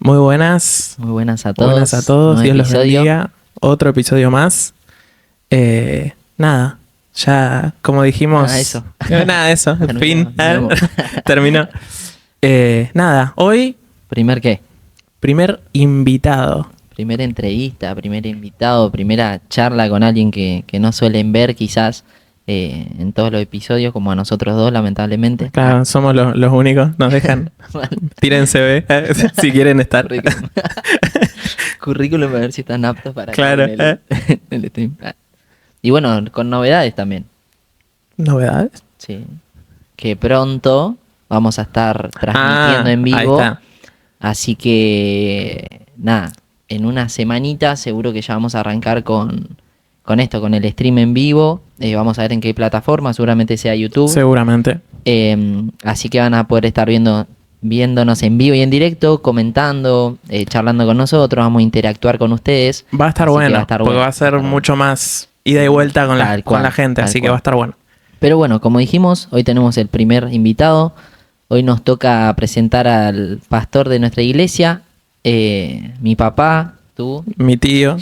Muy buenas. Muy buenas a todos. Buenas a todos. Nuevo Dios los episodio. bendiga. Otro episodio más. Nada, ya como dijimos. Nada, eso. Nada, eso. En fin. Terminamos. Terminó. Nada, hoy ¿Primer qué? primer invitado. Primera entrevista, primer invitado, primera charla con alguien que no suelen ver quizás en todos los episodios, como a nosotros dos, lamentablemente. Claro, somos los únicos. Nos dejan. Tiren CV si quieren estar. Currículum. Currículum para ver si están aptos para Claro. estar en el stream. Y bueno, con novedades también. ¿Novedades? Sí. Que pronto vamos a estar transmitiendo en Ahí vivo. está. Así que, nada, en una semanita seguro que ya vamos a arrancar con esto, con el stream en vivo. Vamos a ver en qué plataforma, seguramente sea YouTube. Seguramente. Así que van a poder estar viéndonos en vivo y en directo, comentando, charlando con nosotros, vamos a interactuar con ustedes. Va a estar Así que bueno. va a estar Porque bueno, va a ser va a estar mucho más ida y vuelta con Tal con cual, la gente. tal Así que cual. va a estar bueno. Pero bueno, como dijimos, hoy tenemos el primer invitado. Hoy nos toca presentar al pastor de nuestra iglesia, mi papá, tú. Mi tío.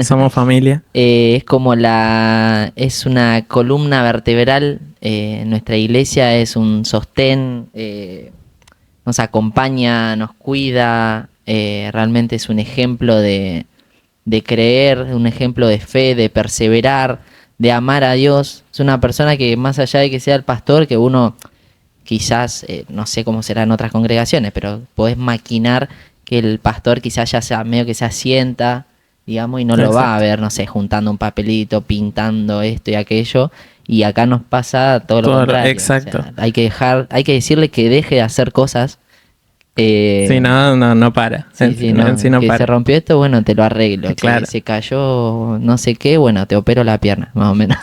Somos familia. Es como es una columna vertebral en nuestra iglesia, es un sostén, nos acompaña, nos cuida, realmente es un ejemplo de creer, un ejemplo de fe, de perseverar, de amar a Dios. Es una persona que más allá de que sea el pastor, que uno quizás, no sé cómo será en otras congregaciones, pero podés maquinar que el pastor quizás ya sea medio que se asienta, digamos, y no lo va a ver, no sé, juntando un papelito, pintando esto y aquello. Y acá nos pasa todo lo Todo lo- contrario. exacto. O sea, hay que decirle que deje de hacer cosas. Sí, no para. Sí, no, Sí, no que se para. rompió esto, bueno, te lo arreglo. Claro. Que se cayó no sé qué, bueno, te opero la pierna, más o menos.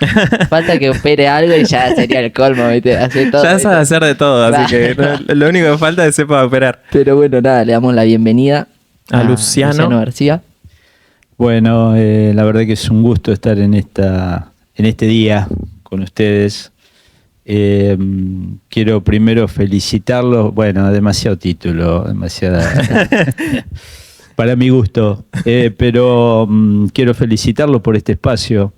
Falta que opere algo y ya sería el colmo, ¿viste? Hacer todo, Ya ¿viste? sabe hacer de todo, así que lo único que falta es sepa operar. Pero bueno, nada, le damos la bienvenida A Luciano. García. Bueno, la verdad que es un gusto estar en este día con ustedes. Quiero primero felicitarlos. Bueno, demasiado título, demasiada para mi gusto. Pero quiero felicitarlos por este espacio,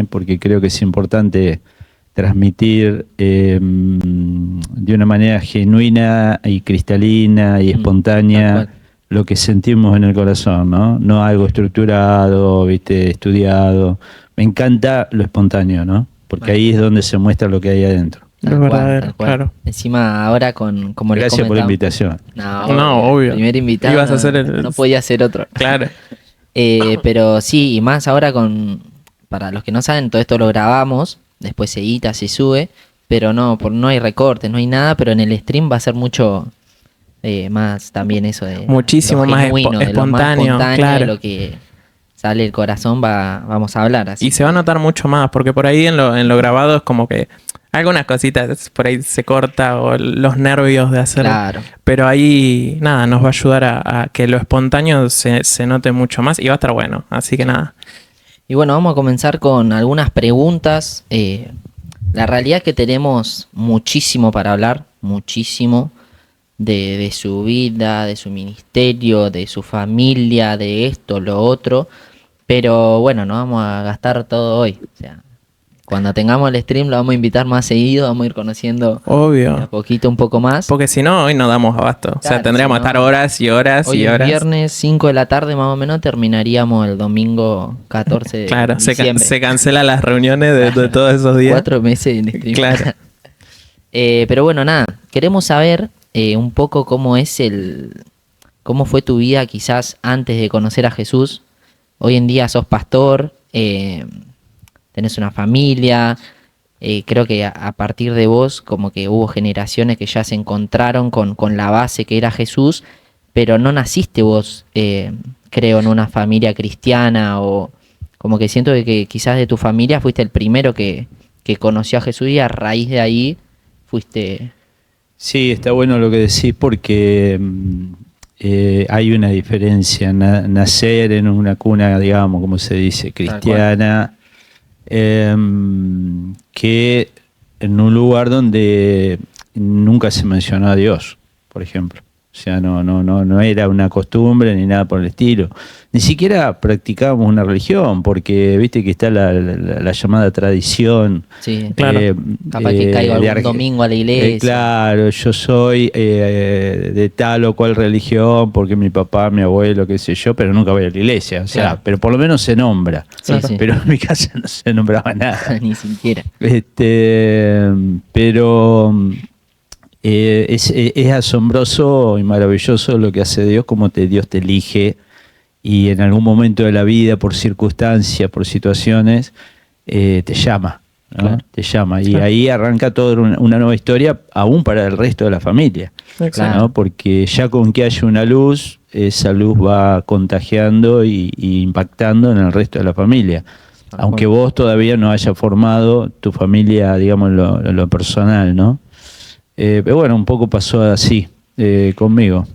porque creo que es importante transmitir de una manera genuina y cristalina y Tal espontánea cual. lo que sentimos en el corazón, ¿no? No algo estructurado, ¿viste? Estudiado. Me encanta lo espontáneo, ¿no? Porque Bueno. ahí es donde se muestra lo que hay adentro. Lo verdadero, claro. Encima ahora como les Gracias por la comentaba- invitación. No, obvio. Primer invitado. Ibas a no, ser el- no podía ser otro. Claro. Pero sí, y más ahora para los que no saben, todo esto lo grabamos, después se edita, se sube, pero no hay recortes, no hay nada, pero en el stream va a ser mucho más también eso de Muchísimo lo más genuino, de lo espontáneo, claro. de lo que sale del corazón vamos a hablar así. Y se va a notar mucho más, porque por ahí en lo grabado es como que algunas cositas por ahí se corta o los nervios de hacer. Claro. Pero ahí, nada, nos va a ayudar a que lo espontáneo se note mucho más y va a estar bueno. Así que nada. Y bueno, vamos a comenzar con algunas preguntas. La realidad es que tenemos muchísimo para hablar, muchísimo de su vida, de su ministerio, de su familia, de esto, lo otro. Pero bueno, no vamos a gastar todo hoy. O sea, cuando tengamos el stream lo vamos a invitar más seguido, vamos a ir conociendo de a Obvio. poquito, un poco más. Porque si no, hoy no damos abasto. O sea, Claro, tendríamos si que no- estar horas y horas Hoy y es horas. viernes 5 de la tarde más o menos, terminaríamos el domingo 14 de Claro, diciembre. se cancelan las reuniones de todos esos días. 4 meses en stream. Claro. Pero bueno, nada, queremos saber un poco cómo fue tu vida quizás antes de conocer a Jesús. Hoy en día sos pastor, tenés una familia, creo que a partir de vos como que hubo generaciones que ya se encontraron con la base que era Jesús, pero no naciste vos, creo, en una familia cristiana o como que siento que quizás de tu familia fuiste el primero que conoció a Jesús y a raíz de ahí fuiste... Sí, está bueno lo que decís porque hay una diferencia. Nacer en una cuna, digamos, como se dice, cristiana, que en un lugar donde nunca se mencionó a Dios, por ejemplo. O sea, no era una costumbre ni nada por el estilo. Ni siquiera practicábamos una religión, porque viste que está la llamada tradición. Sí, Claro. capaz que caigo algún domingo a la iglesia. Claro, yo soy de tal o cual religión, porque mi papá, mi abuelo, qué sé yo, pero nunca voy a la iglesia. O sea, Claro. pero por lo menos se nombra. Sí, sí. Pero en mi casa no se nombraba nada. Ni siquiera. Pero es asombroso y maravilloso lo que hace Dios, como Dios te elige y en algún momento de la vida, por circunstancias, por situaciones, te llama, ¿no? Claro. Te llama. Y Claro. ahí arranca toda una nueva historia, aún para el resto de la familia. Exacto. ¿No? Porque ya con que haya una luz, esa luz va contagiando y impactando en el resto de la familia. Aunque vos todavía no hayas formado tu familia, digamos, en lo personal, ¿no? Pero bueno, un poco pasó así conmigo.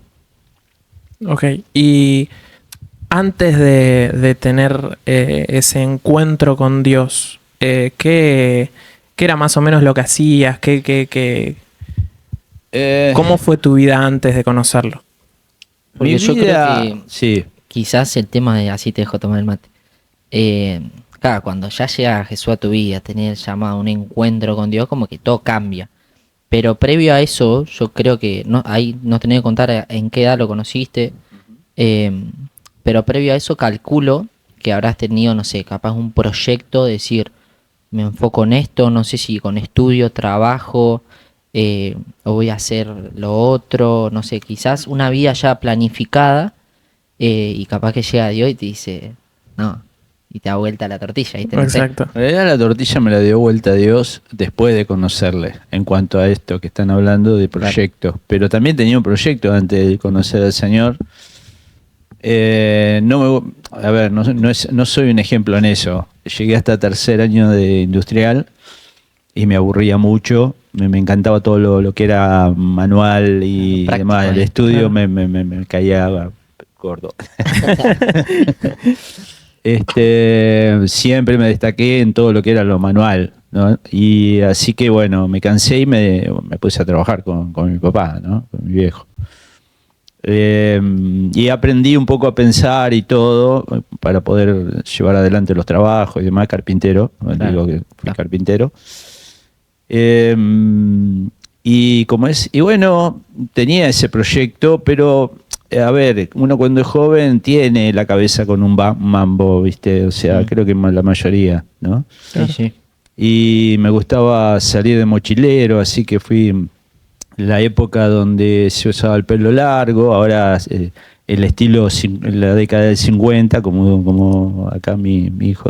Ok, y antes de tener ese encuentro con Dios, ¿qué era más o menos lo que hacías? ¿Cómo fue tu vida antes de conocerlo? Porque Mi yo vida- creo que Sí, quizás el tema de, así te dejo tomar el mate. Claro, cuando ya llega Jesús a tu vida, tener el llamado, un encuentro con Dios, como que todo cambia. Pero previo a eso, yo creo que ahí nos tenés que contar en qué edad lo conociste. Pero previo a eso calculo que habrás tenido, no sé, capaz un proyecto de decir, me enfoco en esto, no sé si con estudio, trabajo, o voy a hacer lo otro, no sé, quizás una vida ya planificada, y capaz que llega Dios y te dice, no, y te da vuelta la tortilla, ¿viste? No sé. Exacto. en realidad la tortilla me la dio vuelta a Dios después de conocerle, en cuanto a esto que están hablando de proyectos. Pero también tenía un proyecto antes de conocer al Señor. No soy un ejemplo en eso. Llegué hasta tercer año de industrial y me aburría mucho. Me encantaba todo lo que era manual y Práctico, demás. El estudio Claro. me caía gordo. Siempre me destaqué en todo lo que era lo manual, ¿no? Y así que bueno, me cansé y me puse a trabajar con mi papá, ¿no? Con mi viejo. Y aprendí un poco a pensar y todo para poder llevar adelante los trabajos y demás, carpintero, Claro, digo que fui claro. carpintero. Y bueno, tenía ese proyecto, pero a ver, uno cuando es joven tiene la cabeza con un mambo, ¿viste? O sea, creo que la mayoría, ¿no? Sí, sí. Y me gustaba salir de mochilero, así que fui la época donde se usaba el pelo largo, ahora el estilo en la década del 50, como acá mi hijo,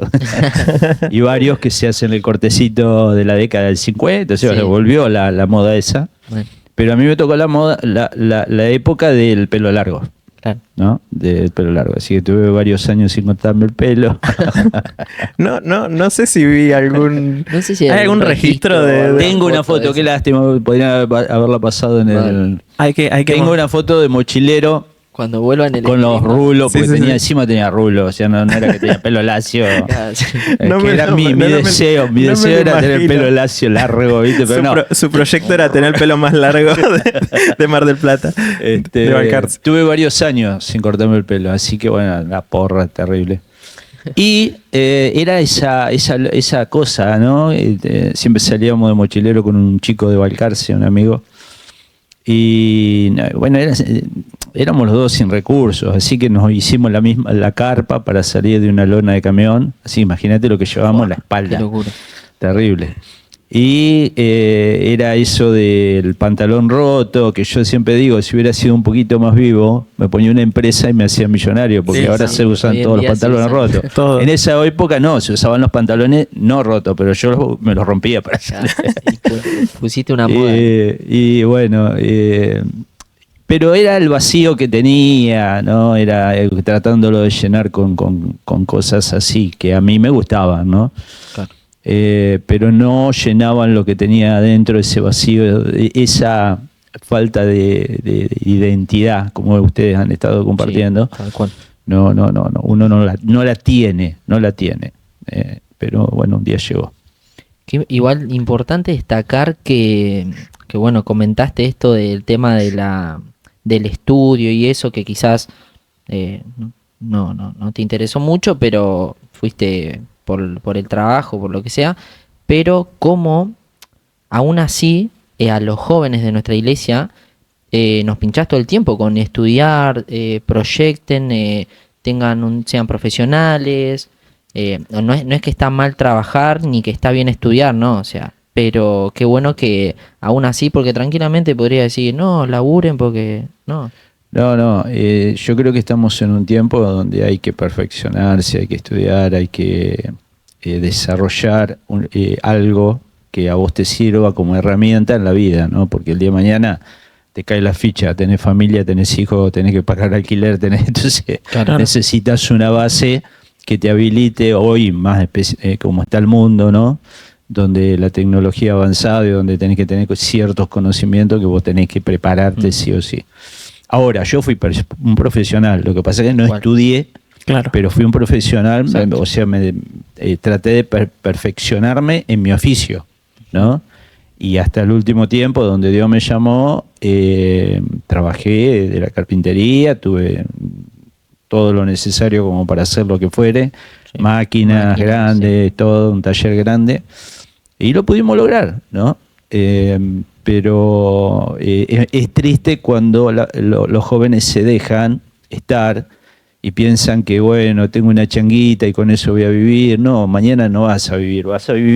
y varios que se hacen el cortecito de la década del 50, o sea, Sí. volvió la moda esa, Bueno, pero a mí me tocó la moda, la época del pelo largo. claro. ¿No? Del pelo largo, así que tuve varios años sin cortarme el pelo. No sé si vi algún. No sé si ¿Hay algún registro de- Tengo una foto, qué lástima, podría haberla pasado en el... Vale. Hay que Tengo una foto de mochilero Cuando vuelvan el con los rulos, Sí, porque sí, sí. encima tenía rulos, o sea, no era que tenía pelo lacio. Claro, sí. No Que me era lo- mi no me- deseo, mi no me deseo lo era tener el imagino. pelo lacio largo, ¿viste? Pero no. Su proyecto era tener el pelo más largo de Mar del Plata. De bancarse. Tuve varios años sin cortarme el pelo, así que bueno, la porra terrible. Y era esa cosa, ¿no? Siempre salíamos de mochilero con un chico de Balcarce, un amigo. Y bueno, éramos los dos sin recursos, así que nos hicimos la carpa para salir de una lona de camión. Así, imagínate lo que llevábamos en la Qué espalda. locura. Terrible. Y era eso del pantalón roto, que yo siempre digo, si hubiera sido un poquito más vivo, me ponía una empresa y me hacía millonario, porque Sí, ahora sí. se usan Hoy en todos los día se pantalones usan rotos. todos. En esa época no, se usaban los pantalones no rotos, pero yo me los rompía para Claro, salir. y pusiste una moda. Y bueno, pero era el vacío que tenía, ¿no? Era tratándolo de llenar con cosas así, que a mí me gustaban, ¿no? Claro. Pero no llenaban lo que tenía adentro, ese vacío, esa falta de identidad, como ustedes han estado compartiendo. Sí, tal cual. No, uno no la tiene. Pero bueno, un día llegó. Igual importante destacar que bueno, comentaste esto del tema de del estudio y eso, que quizás no te interesó mucho, pero fuiste por el trabajo, por lo que sea, pero como aún así a los jóvenes de nuestra iglesia nos pinchás todo el tiempo con estudiar, proyecten, sean profesionales. No es que está mal trabajar ni que está bien estudiar, no, o sea, pero qué bueno que aún así, porque tranquilamente podría decir, no, laburen porque no. No, yo creo que estamos en un tiempo donde hay que perfeccionarse, hay que estudiar, hay que desarrollar algo que a vos te sirva como herramienta en la vida, ¿no? Porque el día de mañana te cae la ficha, tenés familia, tenés hijos, tenés que pagar alquiler, entonces Claro. necesitas una base que te habilite hoy, más como está el mundo, ¿no? Donde la tecnología ha avanzado y donde tenés que tener ciertos conocimientos que vos tenés que prepararte sí o sí. Ahora, yo fui un profesional, lo que pasa es que no Igual. estudié, Claro. pero fui un profesional, Exacto. o sea, traté de perfeccionarme en mi oficio, ¿no? Y hasta el último tiempo, donde Dios me llamó, trabajé de la carpintería, tuve todo lo necesario como para hacer lo que fuere, Sí. máquinas grandes, todo, un taller grande, y lo pudimos lograr, ¿no? Pero es triste cuando los jóvenes se dejan estar y piensan que, bueno, tengo una changuita y con eso voy a vivir. No, mañana no vas a vivir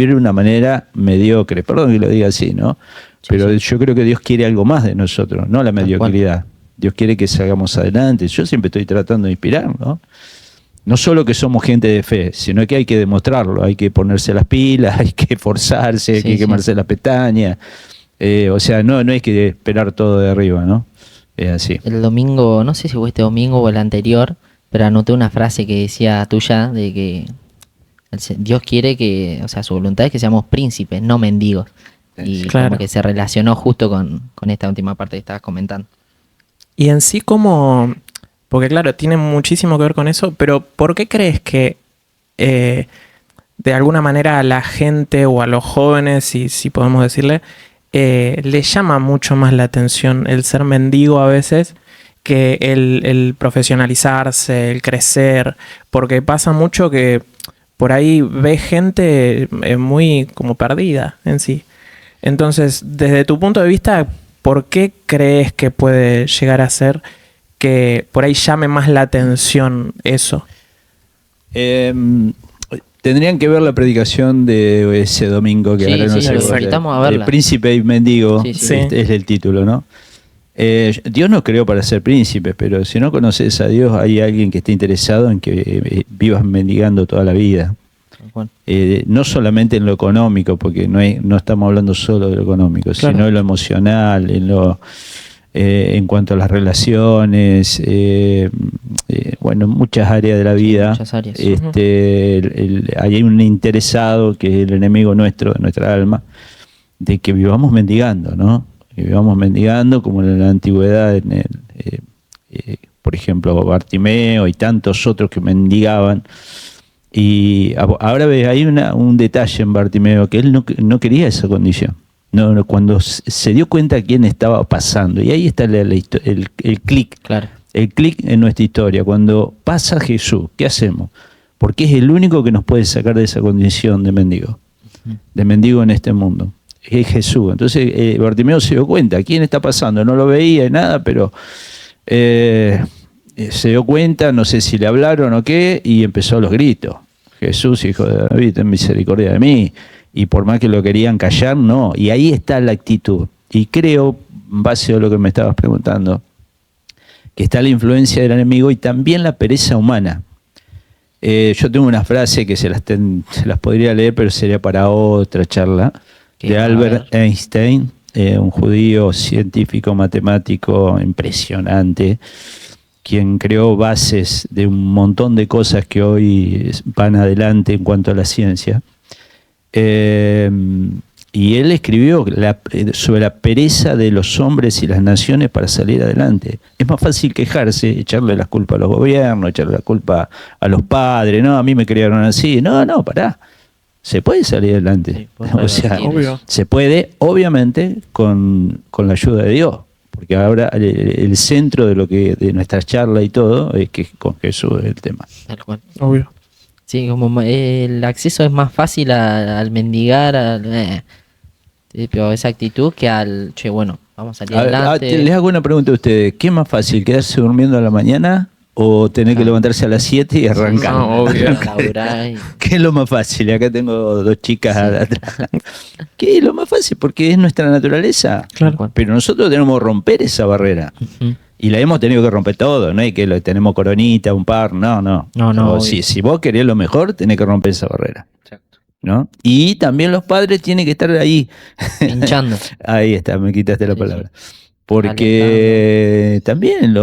de una manera mediocre, perdón que lo diga así, ¿no? Sí, Pero sí. yo creo que Dios quiere algo más de nosotros, no la mediocridad. Dios quiere que salgamos adelante. Yo siempre estoy tratando de inspirar, ¿no? No solo que somos gente de fe, sino que hay que demostrarlo, hay que ponerse las pilas, hay que esforzarse, hay Sí, que sí. quemarse las pestañas. O sea, no hay que esperar todo de arriba, ¿no? Es así. El domingo, no sé si fue este domingo o el anterior, pero anoté una frase que decía tuya de que Dios quiere que, o sea, su voluntad es que seamos príncipes, no mendigos. Y Claro. como que se relacionó justo con esta última parte que estabas comentando. Y en sí como, porque claro, tiene muchísimo que ver con eso, pero ¿por qué crees que de alguna manera a la gente o a los jóvenes, si podemos decirle, le llama mucho más la atención el ser mendigo a veces que el profesionalizarse, el crecer? Porque pasa mucho que por ahí ves gente muy como perdida en sí. Entonces, desde tu punto de vista, ¿por qué crees que puede llegar a ser que por ahí llame más la atención eso? Tendrían que ver la predicación de ese domingo que Sí, ahora no sí, sé los cuál es. invitamos a verla. Príncipe y mendigo, Sí, sí. Sí. es el título, ¿no? Dios nos creó para ser príncipes, pero si no conoces a Dios, hay alguien que esté interesado en que vivas mendigando toda la vida. Bueno, No solamente en lo económico, porque no estamos hablando solo de lo económico, Claro. sino en lo emocional, en cuanto a las relaciones, bueno, en muchas áreas de la vida. muchas áreas. Hay un interesado que es el enemigo nuestro, de nuestra alma, de que vivamos mendigando, ¿no? Que vivamos mendigando como en la antigüedad, por ejemplo, Bartimeo y tantos otros que mendigaban. Y ahora ves, hay un detalle en Bartimeo, que él no quería esa condición. No, cuando se dio cuenta quién estaba pasando, y ahí está el clic, Claro. el clic en nuestra historia. Cuando pasa Jesús, ¿qué hacemos? Porque es el único que nos puede sacar de esa condición de mendigo en este mundo. Es Jesús. Entonces Bartimeo se dio cuenta, ¿quién está pasando? No lo veía y nada, pero se dio cuenta, no sé si le hablaron o qué, y empezó los gritos. Jesús, hijo de David, ten misericordia de mí. Y por más que lo querían callar, no. Y ahí está la actitud. Y creo, en base a lo que me estabas preguntando, que está la influencia del enemigo y también la pereza humana. Yo tengo una frase que se las podría leer, pero sería para otra charla, de A Albert ver. Einstein, un judío científico, matemático impresionante, quien creó bases de un montón de cosas que hoy van adelante en cuanto a la ciencia. Y él escribió sobre la pereza de los hombres y las naciones para salir adelante. Es más fácil quejarse, echarle la culpa a los gobiernos, echarle la culpa a los padres, no, a mí me criaron así. No, pará. Se puede salir adelante. Sí, puede O sea, revertir Obvio. se puede, obviamente, con la ayuda de Dios. porque ahora el centro de nuestra charla y todo es que con Jesús es el tema. Tal cual. Obvio. Sí, como el acceso es más fácil al mendigar, pero esa actitud que al, che, bueno, vamos a salir adelante. Les hago una pregunta a ustedes. ¿Qué es más fácil, quedarse durmiendo a la mañana o tener que levantarse a las 7 y arrancar? No, obvio. Laburar y- ¿Qué es lo más fácil? Acá tengo dos chicas atrás. ¿Qué es lo más fácil? Porque es nuestra naturaleza. Claro. Pero nosotros tenemos que romper esa barrera. Ujú. Y la hemos tenido que romper todo, no es que tenemos coronita, un par, no. No, O si vos querés lo mejor, tenés que romper esa barrera. Exacto. ¿No? Y también los padres tienen que estar ahí. Pinchando. Ahí está, me quitaste la Sí, palabra. Porque también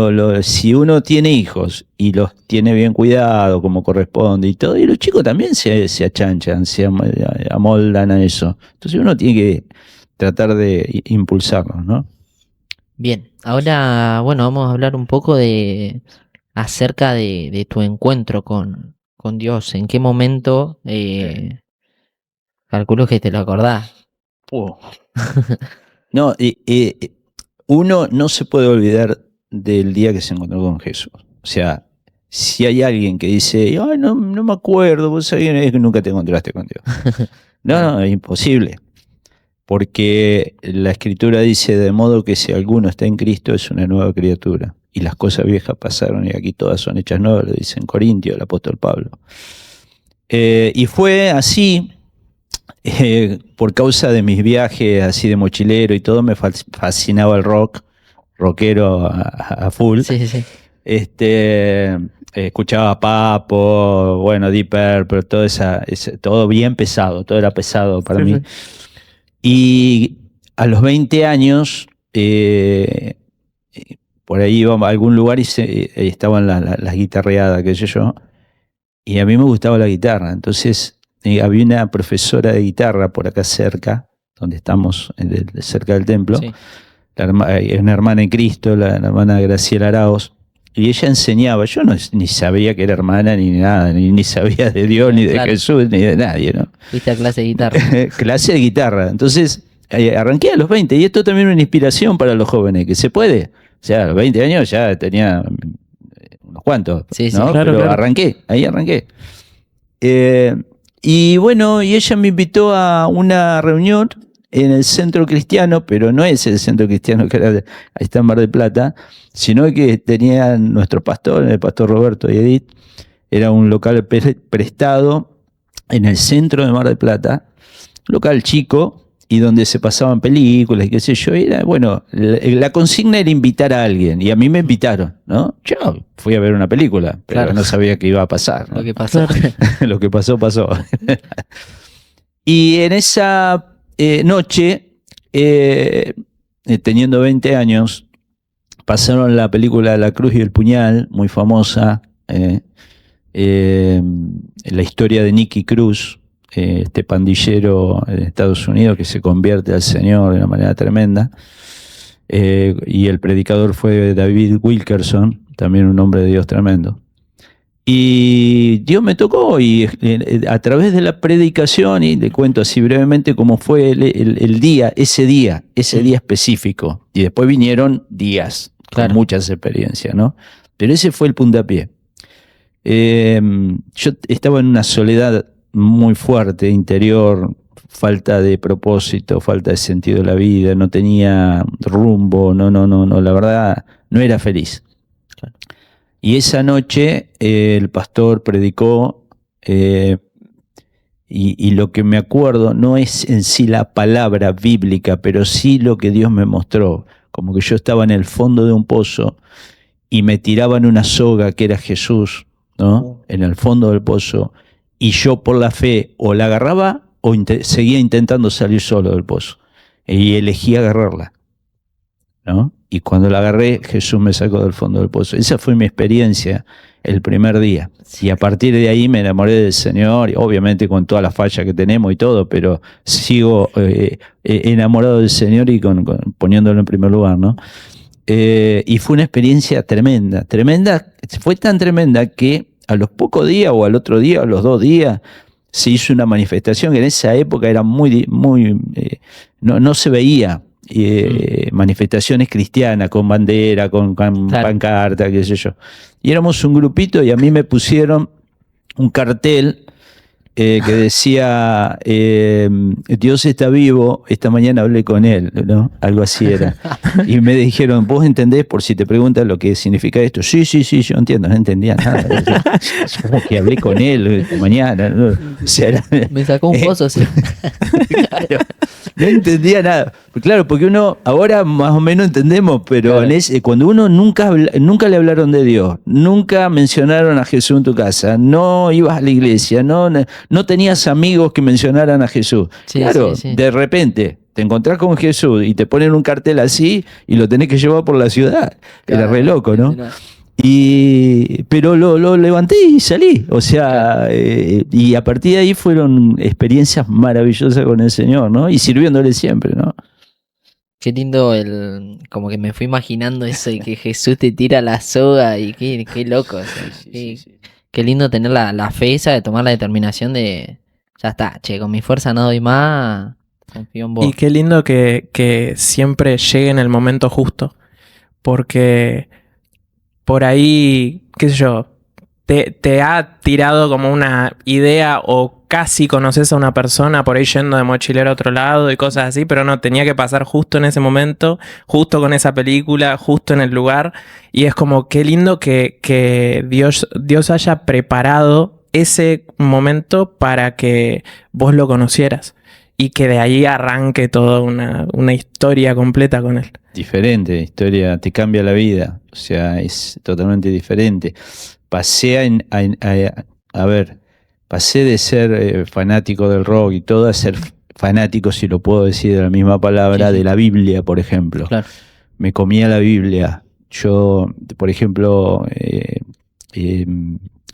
si uno tiene hijos y los tiene bien cuidados como corresponde y todo, y los chicos también se achanchan, se amoldan a eso. Entonces uno tiene que tratar de impulsarlos, ¿no? Bien, ahora, bueno, vamos a hablar un poco acerca de tu encuentro con Dios. ¿En qué momento? Calculo que te lo acordás. No, uno no se puede olvidar del día que se encontró con Jesús. O sea, si hay alguien que dice, ay, no me acuerdo, vos sabés, es que nunca te encontraste con Dios. No, es imposible. Porque la Escritura dice, de modo que si alguno está en Cristo es una nueva criatura. Y las cosas viejas pasaron y aquí todas son hechas nuevas, lo dice en Corintios el apóstol Pablo. Y fue así, por causa de mis viajes así de mochilero y todo, me fascinaba el rockero a full. Sí. Escuchaba Papo, bueno, Deep Purple, todo bien pesado, todo era pesado para mí. Y a los 20 años, por ahí íbamos a algún lugar y estaban las guitarreadas, qué sé yo, y a mí me gustaba la guitarra. Entonces había una profesora de guitarra por acá cerca, donde estamos, cerca del templo, Sí. una hermana en Cristo, la hermana Graciela Arauz, y ella enseñaba. Yo ni sabía que era hermana ni nada, ni sabía de Dios, ni de Claro. Jesús, ni de nadie, ¿no? Fuiste a clase de guitarra. Clase de guitarra. Entonces, arranqué a los 20, y esto también es una inspiración para los jóvenes, que se puede. O sea, a los 20 años ya tenía unos cuantos, Sí, ¿no? claro, Pero claro. ahí arranqué. Y bueno, y ella me invitó a una reunión en el Centro Cristiano, pero no es el Centro Cristiano que ahí está en Mar del Plata, sino que tenían nuestro pastor, el pastor Roberto y Edith, era un local prestado en el centro de Mar del Plata, local chico, y donde se pasaban películas y qué sé yo. Era, bueno, la consigna era invitar a alguien, y a mí me invitaron, ¿no? Yo fui a ver una película, pero Claro. no sabía qué iba a pasar, ¿no? Lo que pasó. Lo que pasó, pasó. Y en esa noche, teniendo 20 años, pasaron la película La Cruz y el Puñal, muy famosa, la historia de Nicky Cruz, este pandillero en Estados Unidos que se convierte al Señor de una manera tremenda. Y el predicador fue David Wilkerson, también un hombre de Dios tremendo. Y Dios me tocó, y a través de la predicación, y le cuento así brevemente cómo fue el día, ese día específico. Y después vinieron días, Claro. con muchas experiencias, ¿no? Pero ese fue el puntapié. Yo estaba en una soledad muy fuerte, interior, falta de propósito, falta de sentido de la vida, no tenía rumbo, no, la verdad, no era feliz. Claro. Y esa noche el pastor predicó, y lo que me acuerdo no es en sí la palabra bíblica, pero sí lo que Dios me mostró, como que yo estaba en el fondo de un pozo y me tiraban una soga que era Jesús, ¿no? En el fondo del pozo, y yo por la fe o la agarraba o seguía intentando salir solo del pozo, y elegí agarrarla, ¿no? Y cuando la agarré, Jesús me sacó del fondo del pozo. Esa fue mi experiencia el primer día. Y a partir de ahí me enamoré del Señor, y obviamente con todas las fallas que tenemos y todo, pero sigo enamorado del Señor y poniéndolo en primer lugar, ¿no? Y fue una experiencia tremenda, fue tan tremenda que a los pocos días o al otro día o a los 2 días se hizo una manifestación que en esa época era no se veía. manifestaciones cristianas, con bandera, con Claro. pancarta, qué sé yo. Y éramos un grupito y a mí me pusieron un cartel que decía, Dios está vivo, esta mañana hablé con él, ¿no? Algo así era. Y me dijeron, ¿vos entendés por si te preguntan lo que significa esto? Sí, yo entiendo, no entendía nada. Como que hablé con él esta mañana, ¿no? O sea, era- Me sacó un pozo, sí. Claro, no entendía nada. Claro, porque uno ahora más o menos entendemos, pero Claro. cuando uno nunca le hablaron de Dios, nunca mencionaron a Jesús en tu casa, no ibas a la iglesia, no tenías amigos que mencionaran a Jesús. Sí, Claro, sí, sí. de repente te encontrás con Jesús y te ponen un cartel así y lo tenés que llevar por la ciudad. Era Claro, re loco, ¿no? era- Pero lo levanté y salí. O sea, y a partir de ahí fueron experiencias maravillosas con el Señor, ¿no? Y sirviéndole siempre, ¿no? Qué lindo como que me fui imaginando eso de que Jesús te tira la soga y qué loco. O sea, qué lindo tener la fe esa de tomar la determinación de, ya está, che, con mi fuerza no doy más, confío en vos. Y qué lindo que siempre llegue en el momento justo. Porque por ahí, qué sé yo, te ha tirado como una idea o casi conoces a una persona por ahí yendo de mochilero a otro lado y cosas así, pero no, tenía que pasar justo en ese momento, justo con esa película, justo en el lugar. Y es como qué lindo que Dios haya preparado ese momento para que vos lo conocieras y que de ahí arranque toda una historia completa con él. Diferente, historia, te cambia la vida. O sea, es totalmente diferente. Pasé pasé de ser fanático del rock y todo a ser fanático, si lo puedo decir de la misma palabra, Sí, sí. de la Biblia, por ejemplo. Claro. Me comía la Biblia. Yo, por ejemplo,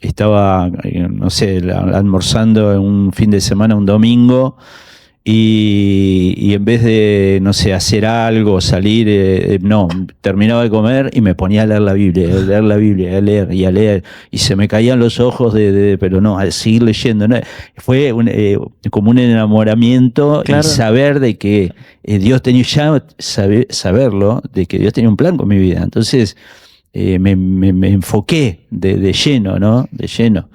estaba, no sé, almorzando en un fin de semana, un domingo, y en vez de, no sé, hacer algo, salir, no, terminaba de comer y me ponía a leer la Biblia, a leer, y se me caían los ojos pero no, a seguir leyendo, ¿no? Fue como un enamoramiento. Claro. Y saber de que Dios tenía, saberlo, de que Dios tenía un plan con mi vida. Entonces me enfoqué de lleno, ¿no? De lleno.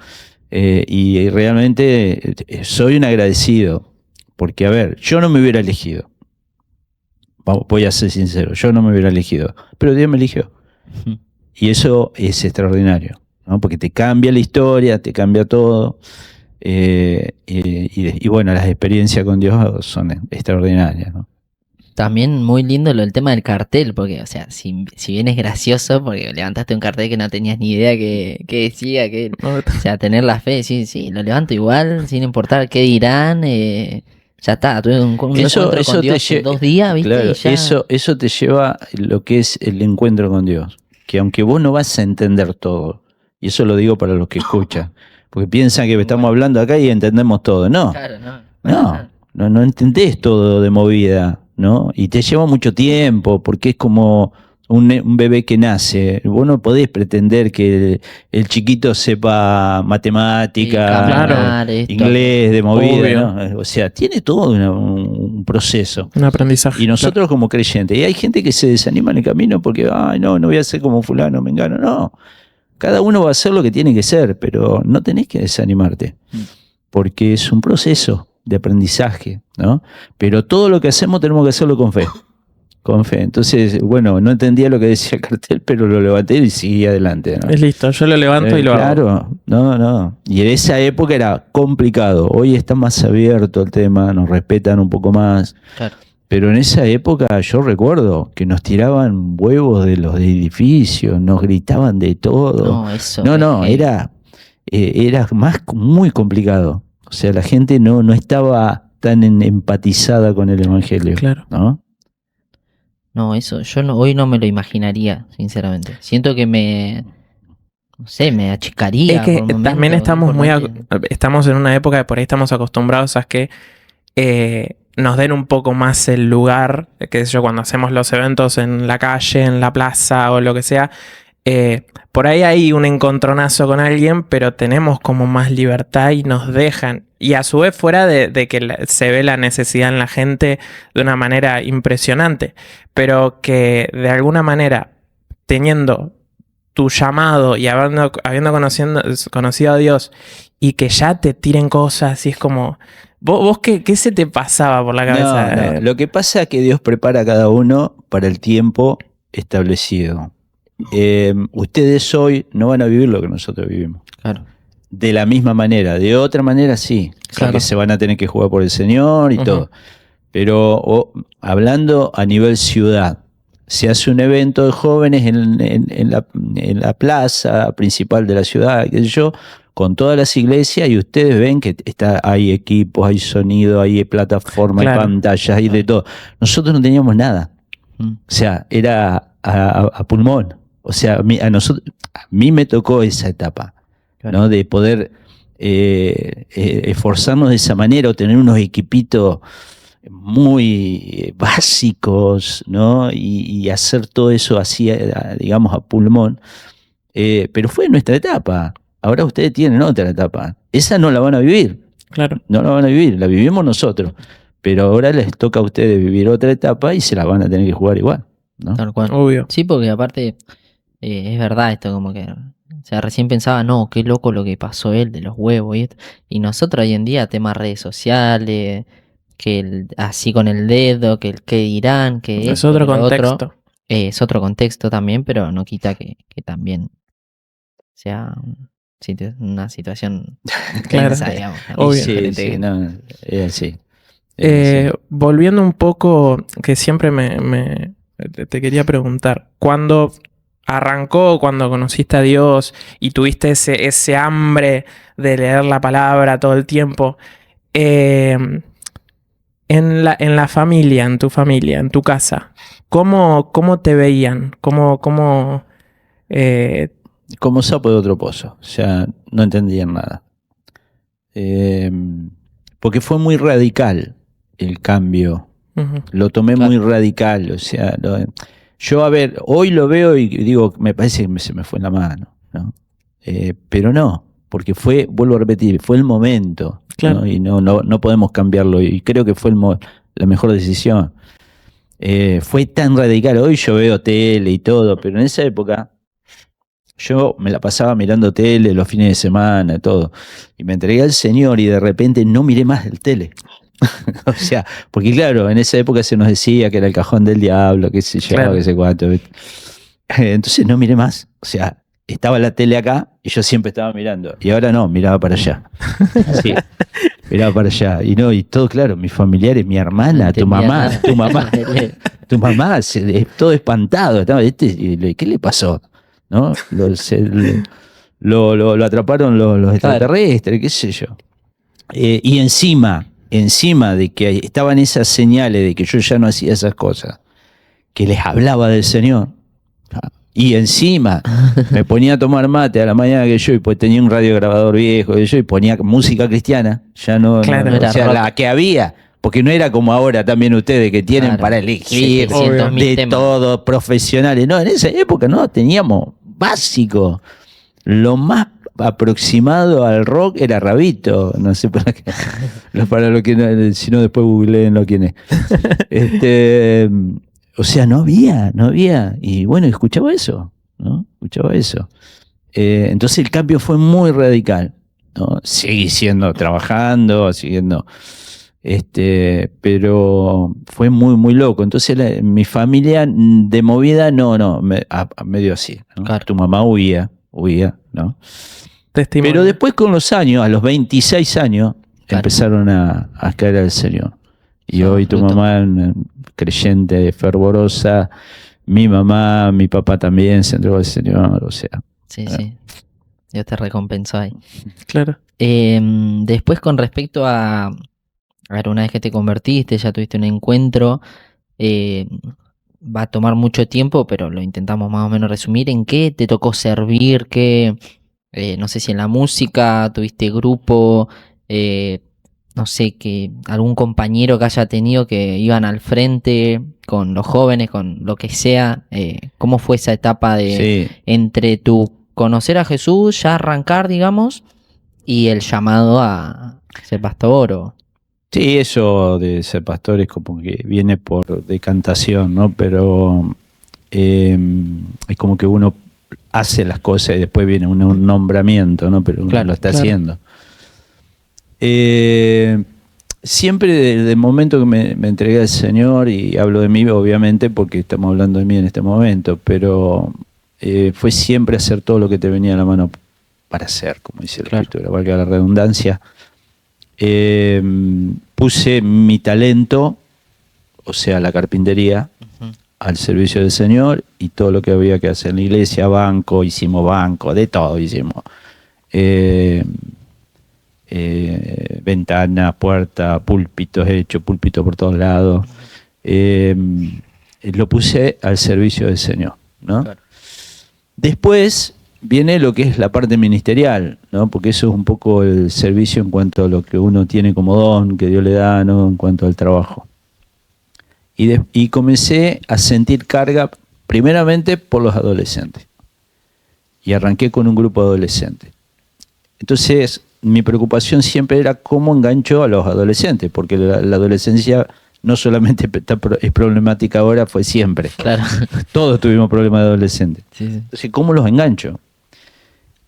Y realmente soy un agradecido. Porque, a ver, yo no me hubiera elegido. Voy a ser sincero, yo no me hubiera elegido. Pero Dios me eligió. Ujú. Y eso es extraordinario, ¿no? Porque te cambia la historia, te cambia todo. Y bueno, las experiencias con Dios son extraordinarias, ¿no? También muy lindo lo del tema del cartel, porque, o sea, si bien es gracioso, porque levantaste un cartel que no tenías ni idea que decía, o sea, tener la fe, sí, lo levanto igual, sin importar qué dirán, ya está, tuve un encuentro con Dios en 2 días, ¿viste? Claro, Y ya- eso te lleva lo que es el encuentro con Dios. Que aunque vos no vas a entender todo, y eso lo digo para los que escuchan, porque piensan que estamos hablando acá y entendemos todo. No, Claro, no. no entendés todo de movida, ¿no? Y te lleva mucho tiempo, porque es como un bebé que nace. Vos no podés pretender que el chiquito sepa matemática, Claro. inglés de movida, Obvio. ¿no? O sea, tiene todo un proceso. Un aprendizaje. Y nosotros como creyentes, y hay gente que se desanima en el camino porque, ay, no voy a ser como fulano, mengano. No, cada uno va a hacer lo que tiene que ser, pero no tenés que desanimarte, porque es un proceso de aprendizaje, ¿no? Pero todo lo que hacemos tenemos que hacerlo con fe. Con fe. Entonces, bueno, no entendía lo que decía el cartel, pero lo levanté y seguí adelante, ¿no? Es listo, yo lo levanto y lo hago. Claro, no. Y en esa época era complicado. Hoy está más abierto el tema, nos respetan un poco más. Claro. Pero en esa época yo recuerdo que nos tiraban huevos de los edificios, nos gritaban de todo. No, eso. No, era muy complicado. O sea, la gente no estaba tan empatizada con el evangelio. Claro. ¿No? No, eso, hoy no me lo imaginaría, sinceramente. Siento que no sé, me achicaría. Es que por momentos, también estamos importante. estamos en una época que por ahí estamos acostumbrados a que nos den un poco más el lugar, qué sé yo, cuando hacemos los eventos en la calle, en la plaza o lo que sea. Por ahí hay un encontronazo con alguien, pero tenemos como más libertad y nos dejan. Y a su vez fuera de que se ve la necesidad en la gente de una manera impresionante, pero que de alguna manera, teniendo tu llamado y habiendo conocido a Dios y que ya te tiren cosas y es como... ¿Vos qué se te pasaba por la cabeza? No. Lo que pasa es que Dios prepara a cada uno para el tiempo establecido. Ustedes hoy no van a vivir lo que nosotros vivimos. Claro. De la misma manera. De otra manera, sí. Claro. Que se van a tener que jugar por el Señor y todo. Pero hablando a nivel ciudad, se hace un evento de jóvenes en la plaza principal de la ciudad, qué sé yo, con todas las iglesias, y ustedes ven que hay equipos, hay sonido, hay plataformas, Claro. hay pantallas, hay de todo. Nosotros no teníamos nada. O sea, era a pulmón. O sea, a mí me tocó esa etapa, ¿no? De poder esforzarnos de esa manera o tener unos equipitos muy básicos, ¿no? Y hacer todo eso así, digamos, a pulmón. Pero fue nuestra etapa. Ahora ustedes tienen otra etapa. Esa no la van a vivir. Claro. No la van a vivir, la vivimos nosotros. Pero ahora les toca a ustedes vivir otra etapa y se la van a tener que jugar igual, ¿no? Tal cual. Obvio. Sí, porque aparte es verdad esto, como que, o sea, recién pensaba, no, qué loco lo que pasó él de los huevos y esto. Y nosotros hoy en día, temas redes sociales, que así con el dedo, que el qué dirán, que Es esto, otro que lo otro. contexto. Es otro contexto también, pero no quita que también sea una situación Claro. tensa, digamos, ¿no? Obvio. Sí, Diferente. sí, no, es así. Volviendo un poco, que siempre te quería preguntar, cuando arrancó, cuando conociste a Dios y tuviste ese hambre de leer la palabra todo el tiempo, en la familia, en tu familia, en tu casa, ¿cómo te veían? ¿Cómo Como sapo de otro pozo, o sea, no entendían nada. Porque fue muy radical el cambio. ujú, Lo tomé muy radical, o sea, yo a ver, hoy lo veo y digo, me parece que se me fue la mano, ¿no? Pero no, porque vuelvo a repetir, fue el momento, Claro. ¿no? Y no podemos cambiarlo, y creo que fue la mejor decisión. Fue tan radical, hoy yo veo tele y todo, pero en esa época yo me la pasaba mirando tele los fines de semana, todo, y me entregué al Señor y de repente no miré más el tele. O sea, porque claro, en esa época se nos decía que era el cajón del diablo, qué sé yo, Claro. qué sé cuánto. Entonces no miré más. O sea, estaba la tele acá y yo siempre estaba mirando. Y ahora no, miraba para allá. Sí, miraba para allá. Y todo, claro, mis familiares, mi hermana, tu mamá, todo espantado. ¿Qué le pasó? ¿No? Lo atraparon los extraterrestres, qué sé yo. Y encima de que estaban esas señales de que yo ya no hacía esas cosas, que les hablaba del Señor, y encima me ponía a tomar mate a la mañana que yo, y pues tenía un radiograbador viejo que yo, y ponía música cristiana, ya no, Claro, no, era o sea, rock. la que había, porque no era como ahora también ustedes que tienen Claro. para elegir 700.000 de temas. todo, profesionales. No, en esa época no, teníamos básico. Lo más aproximado al rock era Rabito, no sé para qué, para lo que si no después googleenlo quién es. O sea, no había, y bueno, escuchaba eso, ¿no? Escuchaba eso. Entonces el cambio fue muy radical, ¿no? Seguí trabajando, siguiendo, pero fue muy, muy loco. Entonces mi familia de movida, medio así, ¿no? Claro. Tu mamá huía, ¿no? testimonio? Pero después con los años, a los 26 años, Claro. empezaron a caer al Señor. Y Ah, hoy tu fruto. mamá, creyente, fervorosa, mi mamá, mi papá también se entregó al Señor, o sea. Sí, sí. Dios te recompensó ahí. Claro. Después con respecto a ver, una vez que te convertiste, ya tuviste un encuentro, va a tomar mucho tiempo, pero lo intentamos más o menos resumir. ¿En qué te tocó servir? ¿Qué, no sé si en la música tuviste grupo? No sé, que algún compañero que haya tenido que iban al frente con los jóvenes, con lo que sea. ¿Cómo fue esa etapa de Sí. entre tu conocer a Jesús, ya arrancar, digamos, y el llamado a ser pastor o... Sí, eso de ser pastor es como que viene por decantación, ¿no? Pero es como que uno hace las cosas y después viene un nombramiento, ¿no? Pero uno Claro, lo está claro. haciendo. Siempre desde el momento que me entregué al Señor, y hablo de mí obviamente porque estamos hablando de mí en este momento, pero fue siempre hacer todo lo que te venía a la mano para hacer, como dice la Claro. Escritura, valga la redundancia. Puse mi talento, o sea, la carpintería, al servicio del Señor, y todo lo que había que hacer en la iglesia, hicimos banco, de todo hicimos. Ventanas, puertas, púlpitos hechos, púlpitos por todos lados. Lo puse al servicio del Señor, ¿no? Claro. Después viene lo que es la parte ministerial, ¿no? Porque eso es un poco el servicio en cuanto a lo que uno tiene como don, que Dios le da, ¿no? En cuanto al trabajo. Y comencé a sentir carga primeramente por los adolescentes. Y arranqué con un grupo de adolescentes. Entonces, mi preocupación siempre era cómo engancho a los adolescentes, porque la adolescencia no solamente es problemática ahora, fue siempre. Claro. Todos tuvimos problemas de adolescentes. Sí, sí. Entonces, ¿cómo los engancho?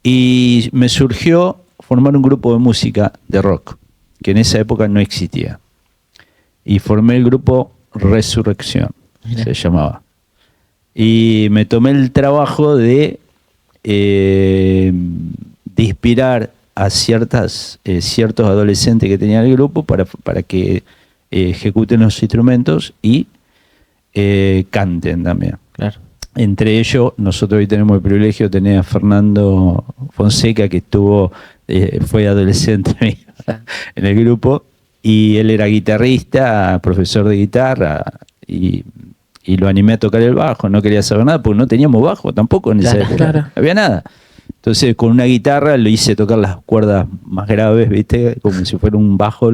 Y me surgió formar un grupo de música de rock, que en esa época no existía. Y formé el grupo Resurrección, Mirá. se llamaba. Y me tomé el trabajo de inspirar a ciertos adolescentes que tenían el grupo para que ejecuten los instrumentos y canten también. Claro. Entre ellos, nosotros hoy tenemos el privilegio de tener a Fernando Fonseca, que fue adolescente mío en el grupo, y él era guitarrista, profesor de guitarra, y lo animé a tocar el bajo. No quería saber nada porque no teníamos bajo tampoco en esa Claro, época. claro. No había nada. Entonces, con una guitarra lo hice tocar las cuerdas más graves, ¿viste? Como si fuera un bajo,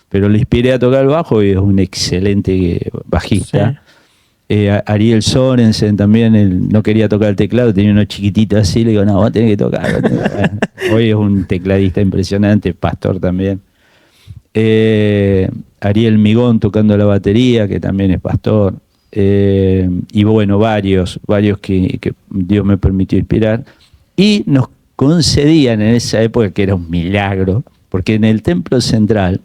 pero le inspiré a tocar el bajo y es un excelente bajista. Ariel Sorensen también, él no quería tocar el teclado, tenía uno chiquitito así, le digo, no, vos tenés que tocar. Bueno, hoy es un tecladista impresionante, pastor también. Ariel Migón tocando la batería, que también es pastor. Y bueno, varios que Dios me permitió inspirar. Y nos concedían en esa época, que era un milagro, porque en el templo central,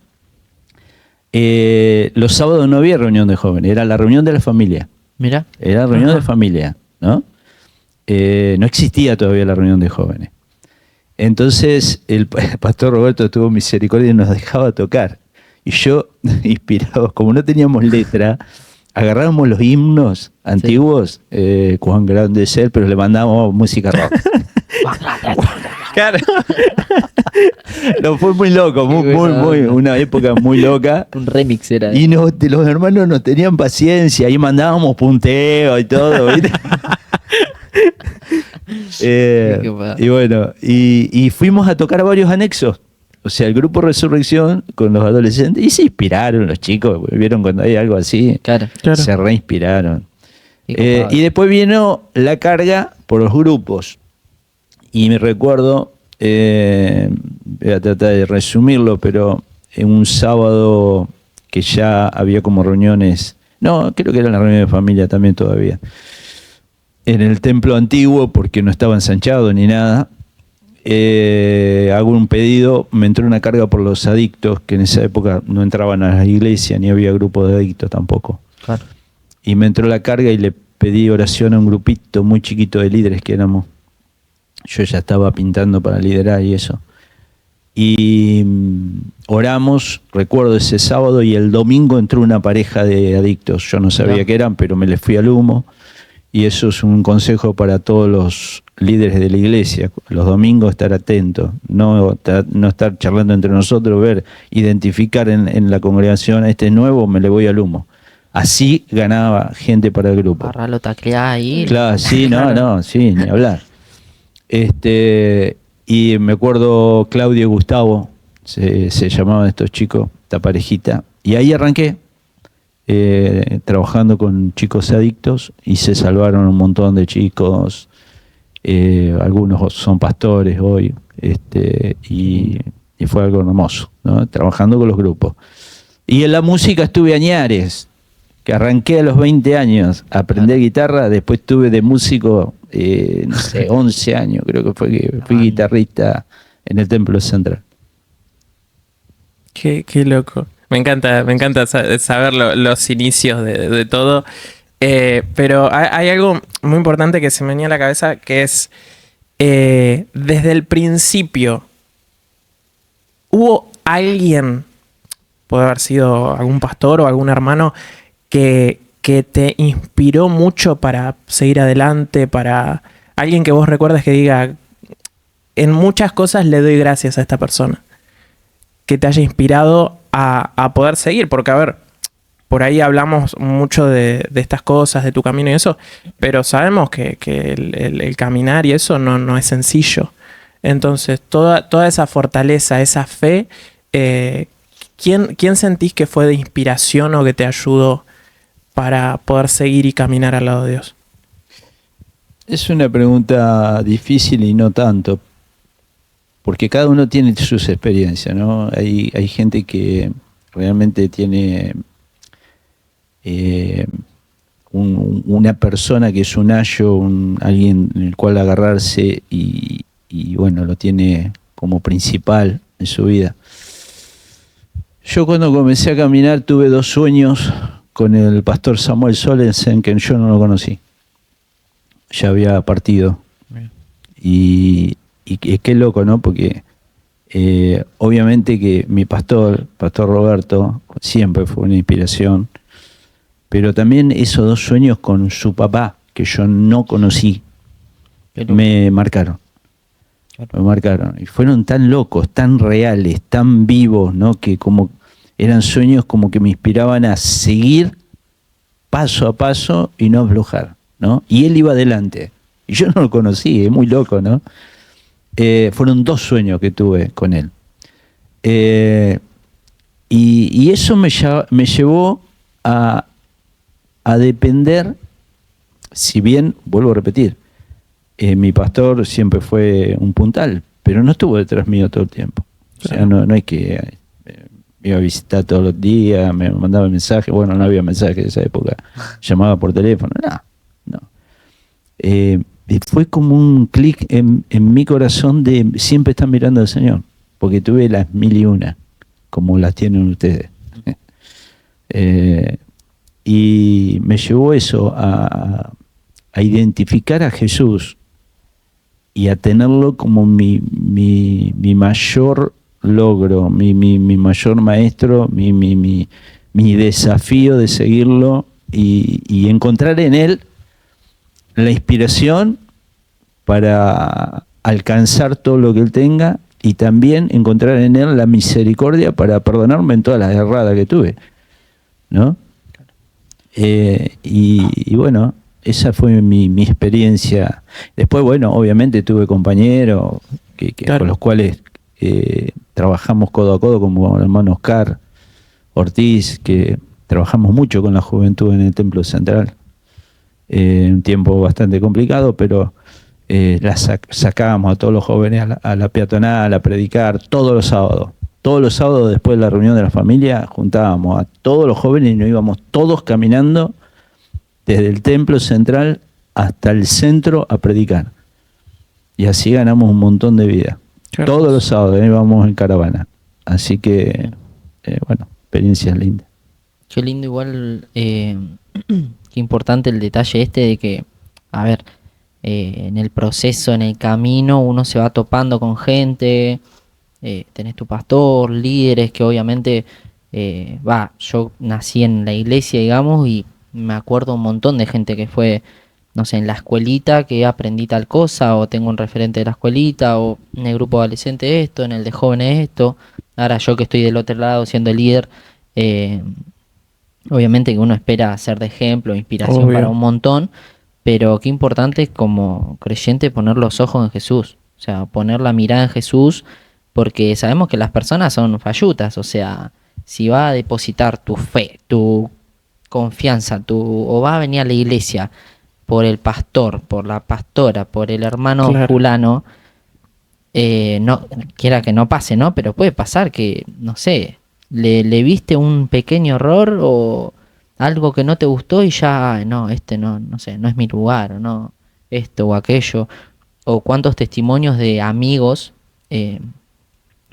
los sábados no había reunión de jóvenes, era la reunión de la familia. Mira. Era la reunión Ajá. de familia, ¿no? No existía todavía la reunión de jóvenes. Entonces el pastor Roberto tuvo misericordia y nos dejaba tocar. Y yo, inspirado, como no teníamos letra, agarrábamos los himnos antiguos, cuán grande es él, pero le mandábamos música rock. Claro. No, fue muy loco, una época muy loca. Un remix era. Y los hermanos no tenían paciencia, y mandábamos punteo y todo, ¿viste? Y bueno, y fuimos a tocar varios anexos. O sea, el grupo Resurrección con los adolescentes, y se inspiraron los chicos, vieron cuando hay algo así, Claro. Claro. se reinspiraron. Qué copado. Y después vino la carga por los grupos. Y me recuerdo, voy a tratar de resumirlo, pero en un sábado que ya había como reuniones, no, creo que era la reunión de familia también todavía, en el templo antiguo, porque no estaba ensanchado ni nada, hago un pedido, me entró una carga por los adictos, que en esa época no entraban a la iglesia, ni había grupo de adictos tampoco. Claro. Y me entró la carga y le pedí oración a un grupito muy chiquito de líderes que éramos. Yo ya estaba pintando para liderar y eso. Y oramos, recuerdo ese sábado, y el domingo entró una pareja de adictos. Yo no sabía qué eran, pero me les fui al humo. Y eso es un consejo para todos los líderes de la iglesia. Los domingos estar atentos, no estar charlando entre nosotros, identificar en la congregación, este nuevo, me le voy al humo. Así ganaba gente para el grupo. Agarralo, tacleá ahí. Claro, sí, sí, ni hablar. Y me acuerdo Claudio y Gustavo, se llamaban estos chicos, esta parejita, y ahí arranqué trabajando con chicos adictos, y se salvaron un montón de chicos, algunos son pastores hoy, y fue algo hermoso, ¿no? Trabajando con los grupos. Y en la música estuve añares, que arranqué a los 20 años a aprender guitarra, después estuve de músico, no sé, 11 años creo que fue que fui guitarrista en el Templo Central. Qué loco. Me encanta saber los inicios de todo. Pero hay algo muy importante que se me venía a la cabeza, que es, desde el principio, ¿hubo alguien, puede haber sido algún pastor o algún hermano, que te inspiró mucho para seguir adelante, para alguien que vos recuerdes que diga, en muchas cosas le doy gracias a esta persona, que te haya inspirado a poder seguir? Porque, a ver, por ahí hablamos mucho de estas cosas, de tu camino y eso, pero sabemos que el caminar y eso no es sencillo. Entonces, toda esa fortaleza, esa fe, ¿quién sentís que fue de inspiración o que te ayudó para poder seguir y caminar al lado de Dios? Es una pregunta difícil y no tanto, porque cada uno tiene sus experiencias, ¿no? Hay gente que realmente tiene una persona que es un ayo, alguien en el cual agarrarse y bueno, lo tiene como principal en su vida. Yo cuando comencé a caminar tuve 2 sueños con el pastor Samuel Sorensen, que yo no lo conocí. Ya había partido. Y qué loco, ¿no? Porque obviamente que mi pastor Roberto, siempre fue una inspiración, pero también esos 2 sueños con su papá, que yo no conocí, me marcaron. Me marcaron. Y fueron tan locos, tan reales, tan vivos, ¿no? Que como eran sueños como que me inspiraban a seguir paso a paso y no aflojar, ¿no? Y él iba adelante. Y yo no lo conocí, es muy loco, ¿no? Fueron 2 sueños que tuve con él. Y eso me llevó a depender, si bien, vuelvo a repetir, mi pastor siempre fue un puntal, pero no estuvo detrás mío todo el tiempo. O sea, no es que me iba a visitar todos los días, me mandaba mensajes. Bueno, no había mensajes en esa época, llamaba por teléfono, no. Fue como un clic en mi corazón de siempre estar mirando al Señor, porque tuve las 1001, como las tienen ustedes. Y me llevó eso a identificar a Jesús y a tenerlo como mi mayor logro, mi mayor maestro, mi desafío de seguirlo y encontrar en él la inspiración para alcanzar todo lo que él tenga, y también encontrar en él la misericordia para perdonarme en todas las erradas que tuve, ¿no? Y bueno, esa fue mi experiencia. Después, bueno, obviamente tuve compañeros con los cuales trabajamos codo a codo, como el hermano Oscar Ortiz, que trabajamos mucho con la juventud en el Templo Central. Un tiempo bastante complicado, pero sacábamos a todos los jóvenes a la peatonal a predicar todos los sábados. Todos los sábados, después de la reunión de la familia, juntábamos a todos los jóvenes y nos íbamos todos caminando desde el Templo Central hasta el centro a predicar. Y así ganamos un montón de vida. Claro. Todos los sábados íbamos en caravana. Así que, bueno, experiencias lindas. Qué lindo igual, qué importante el detalle de que, a ver, en el proceso, en el camino, uno se va topando con gente, tenés tu pastor, líderes que obviamente, yo nací en la iglesia, digamos, y me acuerdo un montón de gente que fue, no sé, en la escuelita que aprendí tal cosa, o tengo un referente de la escuelita, o en el grupo adolescente esto, en el de jóvenes esto. Ahora yo que estoy del otro lado siendo el líder, obviamente que uno espera ser de ejemplo, inspiración para un montón, pero qué importante como creyente poner los ojos en Jesús, o sea, poner la mirada en Jesús, porque sabemos que las personas son fallutas, o sea, si va a depositar tu fe, tu confianza, o va a venir a la iglesia por el pastor, por la pastora, por el hermano fulano, no quiera que no pase, ¿no? Pero puede pasar que, no sé, le viste un pequeño error o algo que no te gustó y ya, no, no sé, no es mi lugar, o no, esto o aquello. O cuántos testimonios de amigos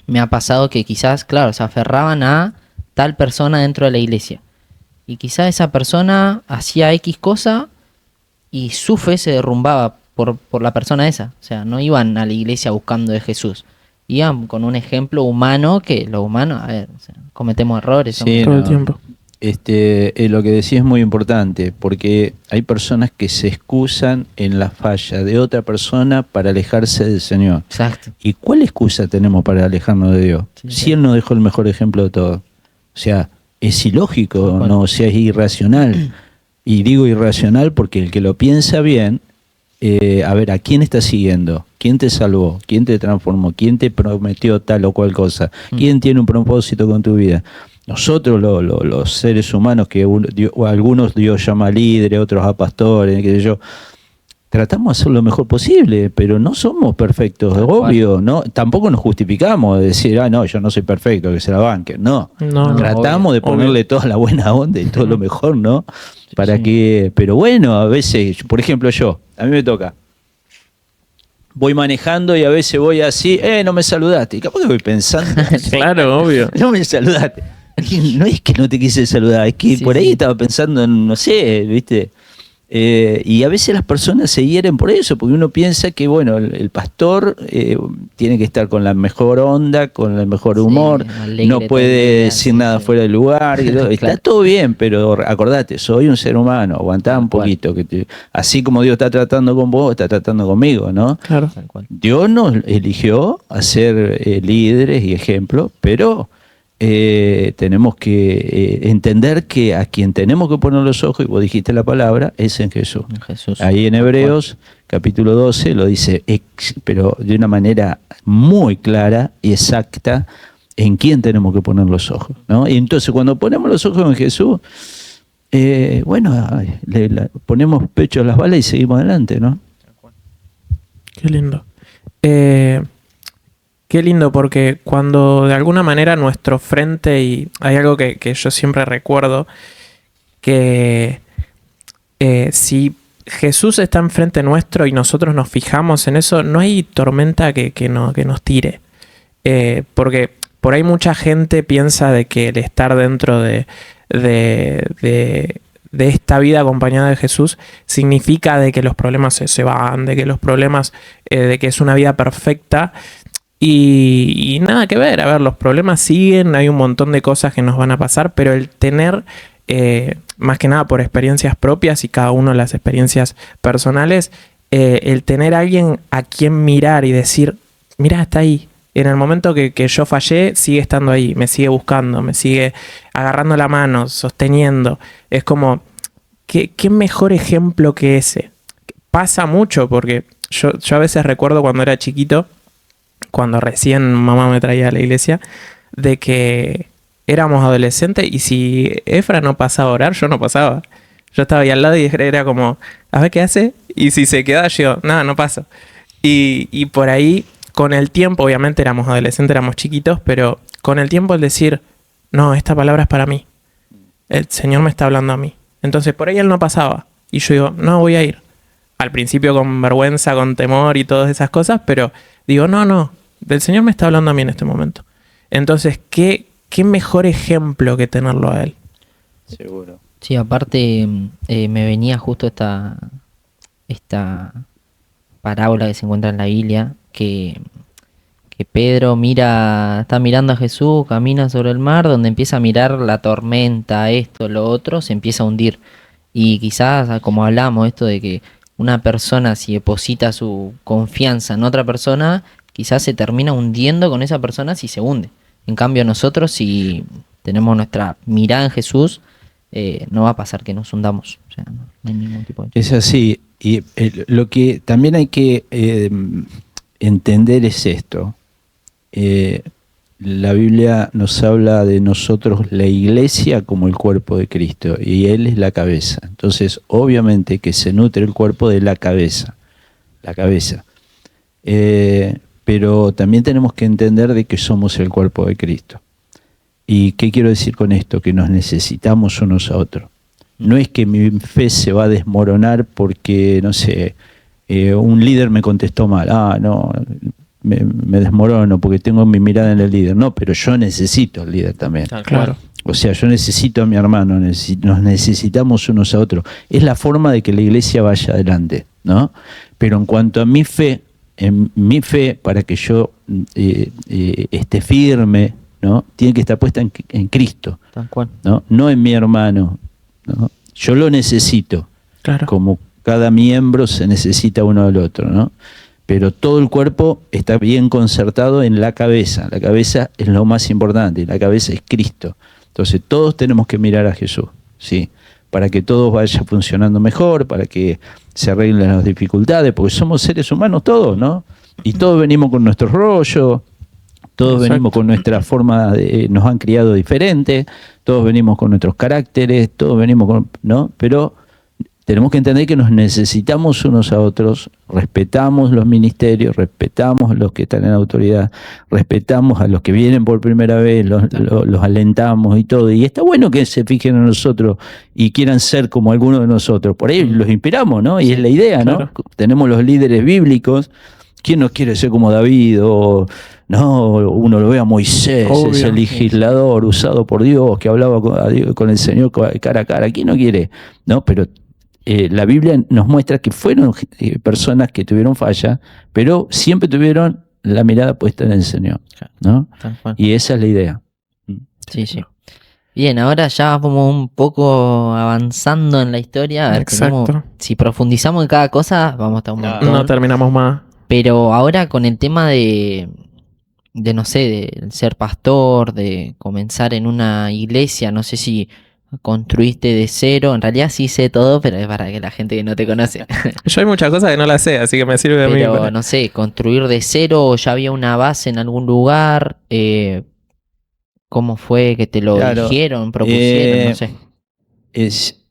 me ha pasado que quizás, claro, se aferraban a tal persona dentro de la iglesia. Y quizás esa persona hacía X cosa y su fe se derrumbaba por la persona esa. O sea, no iban a la iglesia buscando de Jesús. Iban con un ejemplo humano que los humanos, a ver, o sea, cometemos errores. Sí, todo el tiempo. Lo que decís es muy importante, porque hay personas que se excusan en la falla de otra persona para alejarse del Señor. Exacto. ¿Y cuál excusa tenemos para alejarnos de Dios? Sí, Si sí. Él nos dejó el mejor ejemplo de todo. O sea, es ilógico, Bueno. no, o sea, es irracional. Y digo irracional porque el que lo piensa bien, a ver, ¿a quién estás siguiendo? ¿Quién te salvó? ¿Quién te transformó? ¿Quién te prometió tal o cual cosa? ¿Quién tiene un propósito con tu vida? Nosotros, los seres humanos, que algunos Dios llama líderes, otros a pastores, qué sé yo, tratamos de hacer lo mejor posible, pero no somos perfectos, es obvio, ¿no? Tampoco nos justificamos de decir, no, yo no soy perfecto, que se la banquen. No, No, tratamos de ponerle toda la buena onda y todo lo mejor, ¿no? Para que, pero bueno, a veces, por ejemplo a mí me toca. Voy manejando y a veces voy así, no me saludaste. Y capaz que voy pensando, Claro, obvio. no me saludaste. No es que no te quise saludar, es que Sí, por ahí sí. estaba pensando en, no sé, ¿viste? Y a veces las personas se hieren por eso, porque uno piensa que, bueno, el pastor tiene que estar con la mejor onda, con el mejor Sí, humor, alegre no todo puede el día, decir sí, nada sí. fuera del lugar. Y todo. Está Claro. todo bien, pero acordate, soy un ser humano, aguantá Tal un cual. poquito. Así como Dios está tratando con vos, está tratando conmigo, ¿no? Claro. Tal cual. Dios nos eligió a ser líderes y ejemplos, pero tenemos que entender que a quien tenemos que poner los ojos, y vos dijiste la palabra, es en Jesús. Jesús. Ahí en Tal cual. Hebreos, capítulo 12, lo dice, pero de una manera muy clara y exacta, en quién tenemos que poner los ojos, ¿no? Y entonces cuando ponemos los ojos en Jesús, bueno, ponemos pecho a las balas y seguimos adelante, ¿no? Qué lindo. Qué lindo porque cuando de alguna manera nuestro frente, y hay algo que yo siempre recuerdo, que si Jesús está enfrente nuestro y nosotros nos fijamos en eso, no hay tormenta que nos tire. Porque por ahí mucha gente piensa de que el estar dentro de esta vida acompañada de Jesús significa de que los problemas se van, de que los problemas, de que es una vida perfecta. Y nada que ver, a ver, los problemas siguen, hay un montón de cosas que nos van a pasar, pero el tener, más que nada por experiencias propias y cada uno las experiencias personales, el tener a alguien a quien mirar y decir, mira, está ahí. En el momento que yo fallé, sigue estando ahí, me sigue buscando, me sigue agarrando la mano, sosteniendo. Es como, ¿qué mejor ejemplo que ese? Pasa mucho porque yo a veces recuerdo cuando era chiquito, cuando recién mamá me traía a la iglesia, de que éramos adolescentes y si Efra no pasaba a orar, yo no pasaba. Yo estaba ahí al lado y era como, a ver qué hace, y si se queda yo, nada, no paso. Y por ahí, con el tiempo, obviamente éramos adolescentes, éramos chiquitos, pero con el tiempo el decir, no, esta palabra es para mí. El Señor me está hablando a mí. Entonces por ahí él no pasaba. Y yo digo, no, voy a ir. Al principio con vergüenza, con temor y todas esas cosas, pero digo, no, del Señor me está hablando a mí en este momento. Entonces, ¿qué mejor ejemplo que tenerlo a Él? Seguro. Sí, aparte me venía justo esta parábola que se encuentra en la Biblia, que Pedro está mirando a Jesús, camina sobre el mar, donde empieza a mirar la tormenta, esto, lo otro, se empieza a hundir. Y quizás, como hablamos, esto de que una persona si deposita su confianza en otra persona, quizás se termina hundiendo con esa persona si se hunde. En cambio nosotros, si tenemos nuestra mirada en Jesús, no va a pasar que nos hundamos. O sea, no hay ningún tipo de... Es así. Y lo que también hay que entender es esto. La Biblia nos habla de nosotros, la iglesia, como el cuerpo de Cristo, y Él es la cabeza. Entonces, obviamente que se nutre el cuerpo de la cabeza. La cabeza. pero también tenemos que entender de que somos el cuerpo de Cristo. ¿Y qué quiero decir con esto? Que nos necesitamos unos a otros. No es que mi fe se va a desmoronar porque, no sé, un líder me contestó mal. No, me desmorono porque tengo mi mirada en el líder. No, pero yo necesito al líder también. Claro. O sea, yo necesito a mi hermano, nos necesitamos unos a otros. Es la forma de que la iglesia vaya adelante, ¿no? Pero en cuanto a mi fe, para que yo esté firme, ¿no? Tiene que estar puesta en Cristo, Tal cual. no en mi hermano, ¿no? Yo lo necesito, Claro. como cada miembro se necesita uno al otro, ¿no? Pero todo el cuerpo está bien concertado en la cabeza. La cabeza es lo más importante, y la cabeza es Cristo. Entonces todos tenemos que mirar a Jesús, ¿sí? Para que todo vaya funcionando mejor, para que se arreglen las dificultades, porque somos seres humanos todos, ¿no? Y todos venimos con nuestros rollos, todos Exacto. venimos con nuestra forma, nos han criado diferente, todos venimos con nuestros caracteres, todos venimos con, ¿no? Pero tenemos que entender que nos necesitamos unos a otros, respetamos los ministerios, respetamos a los que están en autoridad, respetamos a los que vienen por primera vez, los alentamos y todo. Y está bueno que se fijen en nosotros y quieran ser como algunos de nosotros. Por ahí los inspiramos, ¿no? Y es la idea, ¿no? Claro. Tenemos los líderes bíblicos. ¿Quién no quiere ser como David? O, no, uno lo ve a Moisés, Obvio. ese legislador usado por Dios, que hablaba con el Señor cara a cara. ¿Quién no quiere? No, pero la Biblia nos muestra que fueron personas que tuvieron falla, pero siempre tuvieron la mirada puesta en el Señor, ¿no? Tal cual. Y esa es la idea. Sí, sí. Bien, ahora ya vamos un poco avanzando en la historia. A ver, Exacto. si profundizamos en cada cosa, vamos a estar un montón. No terminamos más. Pero ahora con el tema de no sé, de ser pastor, de comenzar en una iglesia, no sé si construiste de cero. En realidad sí sé todo, pero es para que la gente que no te conoce. Yo hay muchas cosas que no las sé, así que me sirve a mí. Pero no sé, construir de cero o ya había una base en algún lugar. ¿Cómo fue que te lo Claro, dijeron, propusieron? No sé. Es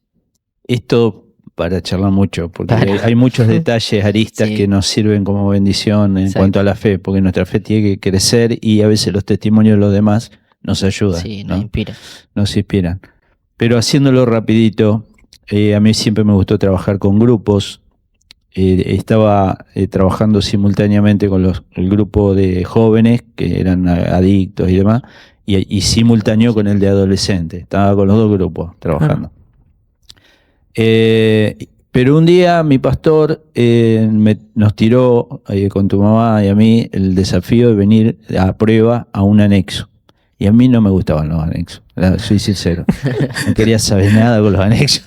esto para charlar mucho, porque Claro. hay muchos detalles, aristas Sí. que nos sirven como bendición en Exacto. cuanto a la fe, porque nuestra fe tiene que crecer y a veces los testimonios de los demás nos ayudan, Sí, ¿no? nos inspira. Nos inspiran. Pero haciéndolo rapidito, a mí siempre me gustó trabajar con grupos. Estaba trabajando simultáneamente con el grupo de jóvenes que eran adictos y demás, y simultáneo con el de adolescentes. Estaba con los dos grupos trabajando. Pero un día mi pastor nos tiró con tu mamá y a mí el desafío de venir a prueba a un anexo. Y a mí no me gustaban los anexos, soy sincero. No quería saber nada con los anexos.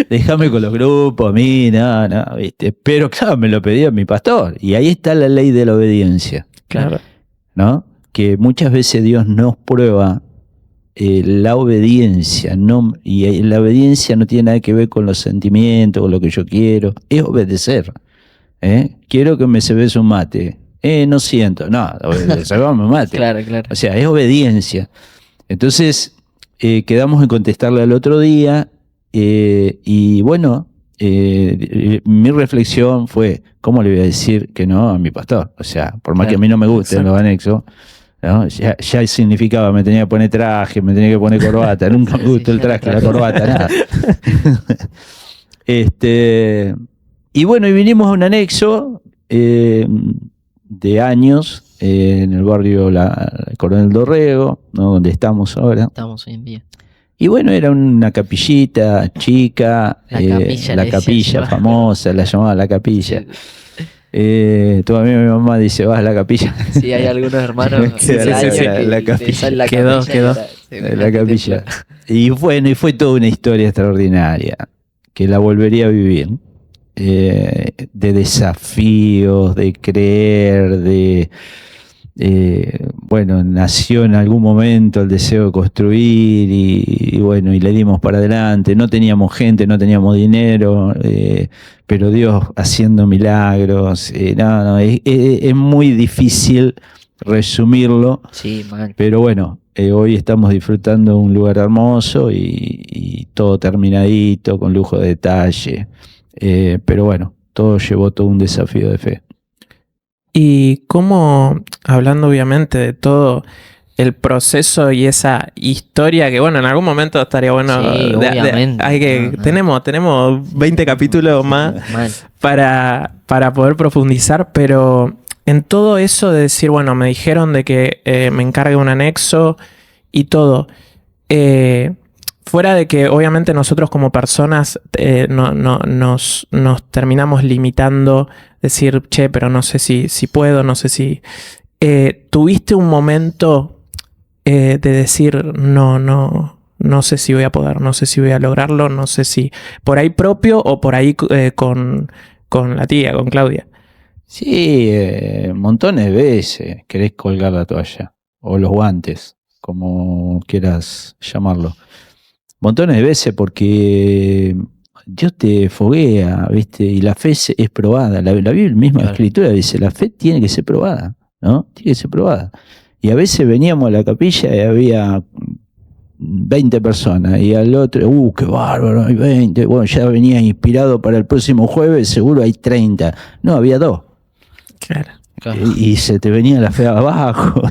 Déjame con los grupos, a mí, no, ¿viste? Pero claro, me lo pedía mi pastor. Y ahí está la ley de la obediencia, Claro. ¿no? Que muchas veces Dios nos prueba la obediencia, y la obediencia no tiene nada que ver con los sentimientos, con lo que yo quiero, es obedecer. Quiero que me cebes un mate. No siento, no, cebame un mate. Claro, claro. O sea, es obediencia. Entonces, quedamos en contestarle al otro día, y bueno, mi reflexión fue, ¿cómo le voy a decir que no a mi pastor? O sea, por más que a mí no me gusten los anexos, ¿no? Ya significaba, me tenía que poner traje, me tenía que poner corbata, nunca me gustó el traje, la corbata, nada. Y bueno, y vinimos a un anexo de años en el barrio Coronel Dorrego, ¿no? Donde estamos ahora. Estamos hoy en día. Y bueno, era una capillita chica, La capilla, la capilla famosa, la llamaba la capilla. Todavía mi mamá dice, vas a la capilla. Sí, hay algunos hermanos Sí, de sí, años sí, que la te sale la Quedó, capilla quedó. La capilla. Y bueno, y fue toda una historia extraordinaria, que la volvería a vivir. De desafíos, de creer, bueno, nació en algún momento el deseo de construir y bueno, y le dimos para adelante. No teníamos gente, no teníamos dinero, pero Dios haciendo milagros. Es muy difícil resumirlo, Sí, mal. pero bueno, hoy estamos disfrutando un lugar hermoso y todo terminadito, con lujo de detalle. Pero bueno, todo llevó todo un desafío de fe. Y cómo, hablando obviamente de todo el proceso y esa historia que, bueno, en algún momento estaría bueno. Sí, obviamente. Hay que, tenemos 20 capítulos más Mal. para poder profundizar, pero en todo eso de decir, bueno, me dijeron de que me encargue un anexo y todo. Fuera de que obviamente nosotros como personas nos terminamos limitando, decir, che, pero no sé si puedo, no sé si... ¿Tuviste un momento de decir, no sé si voy a poder, no sé si voy a lograrlo, no sé si por ahí propio o por ahí con la tía, con Claudia? Sí, montones de veces querés colgar la toalla o los guantes, como quieras llamarlo. Montones de veces porque Dios te foguea, ¿viste? Y la fe es probada. La Biblia misma, Claro. escritura dice, la fe tiene que ser probada, ¿no? Tiene que ser probada. Y a veces veníamos a la capilla y había 20 personas y al otro, qué bárbaro, hay 20. Bueno, ya venía inspirado para el próximo jueves, seguro hay 30. No, había 2. Claro. Y se te venía la fe abajo.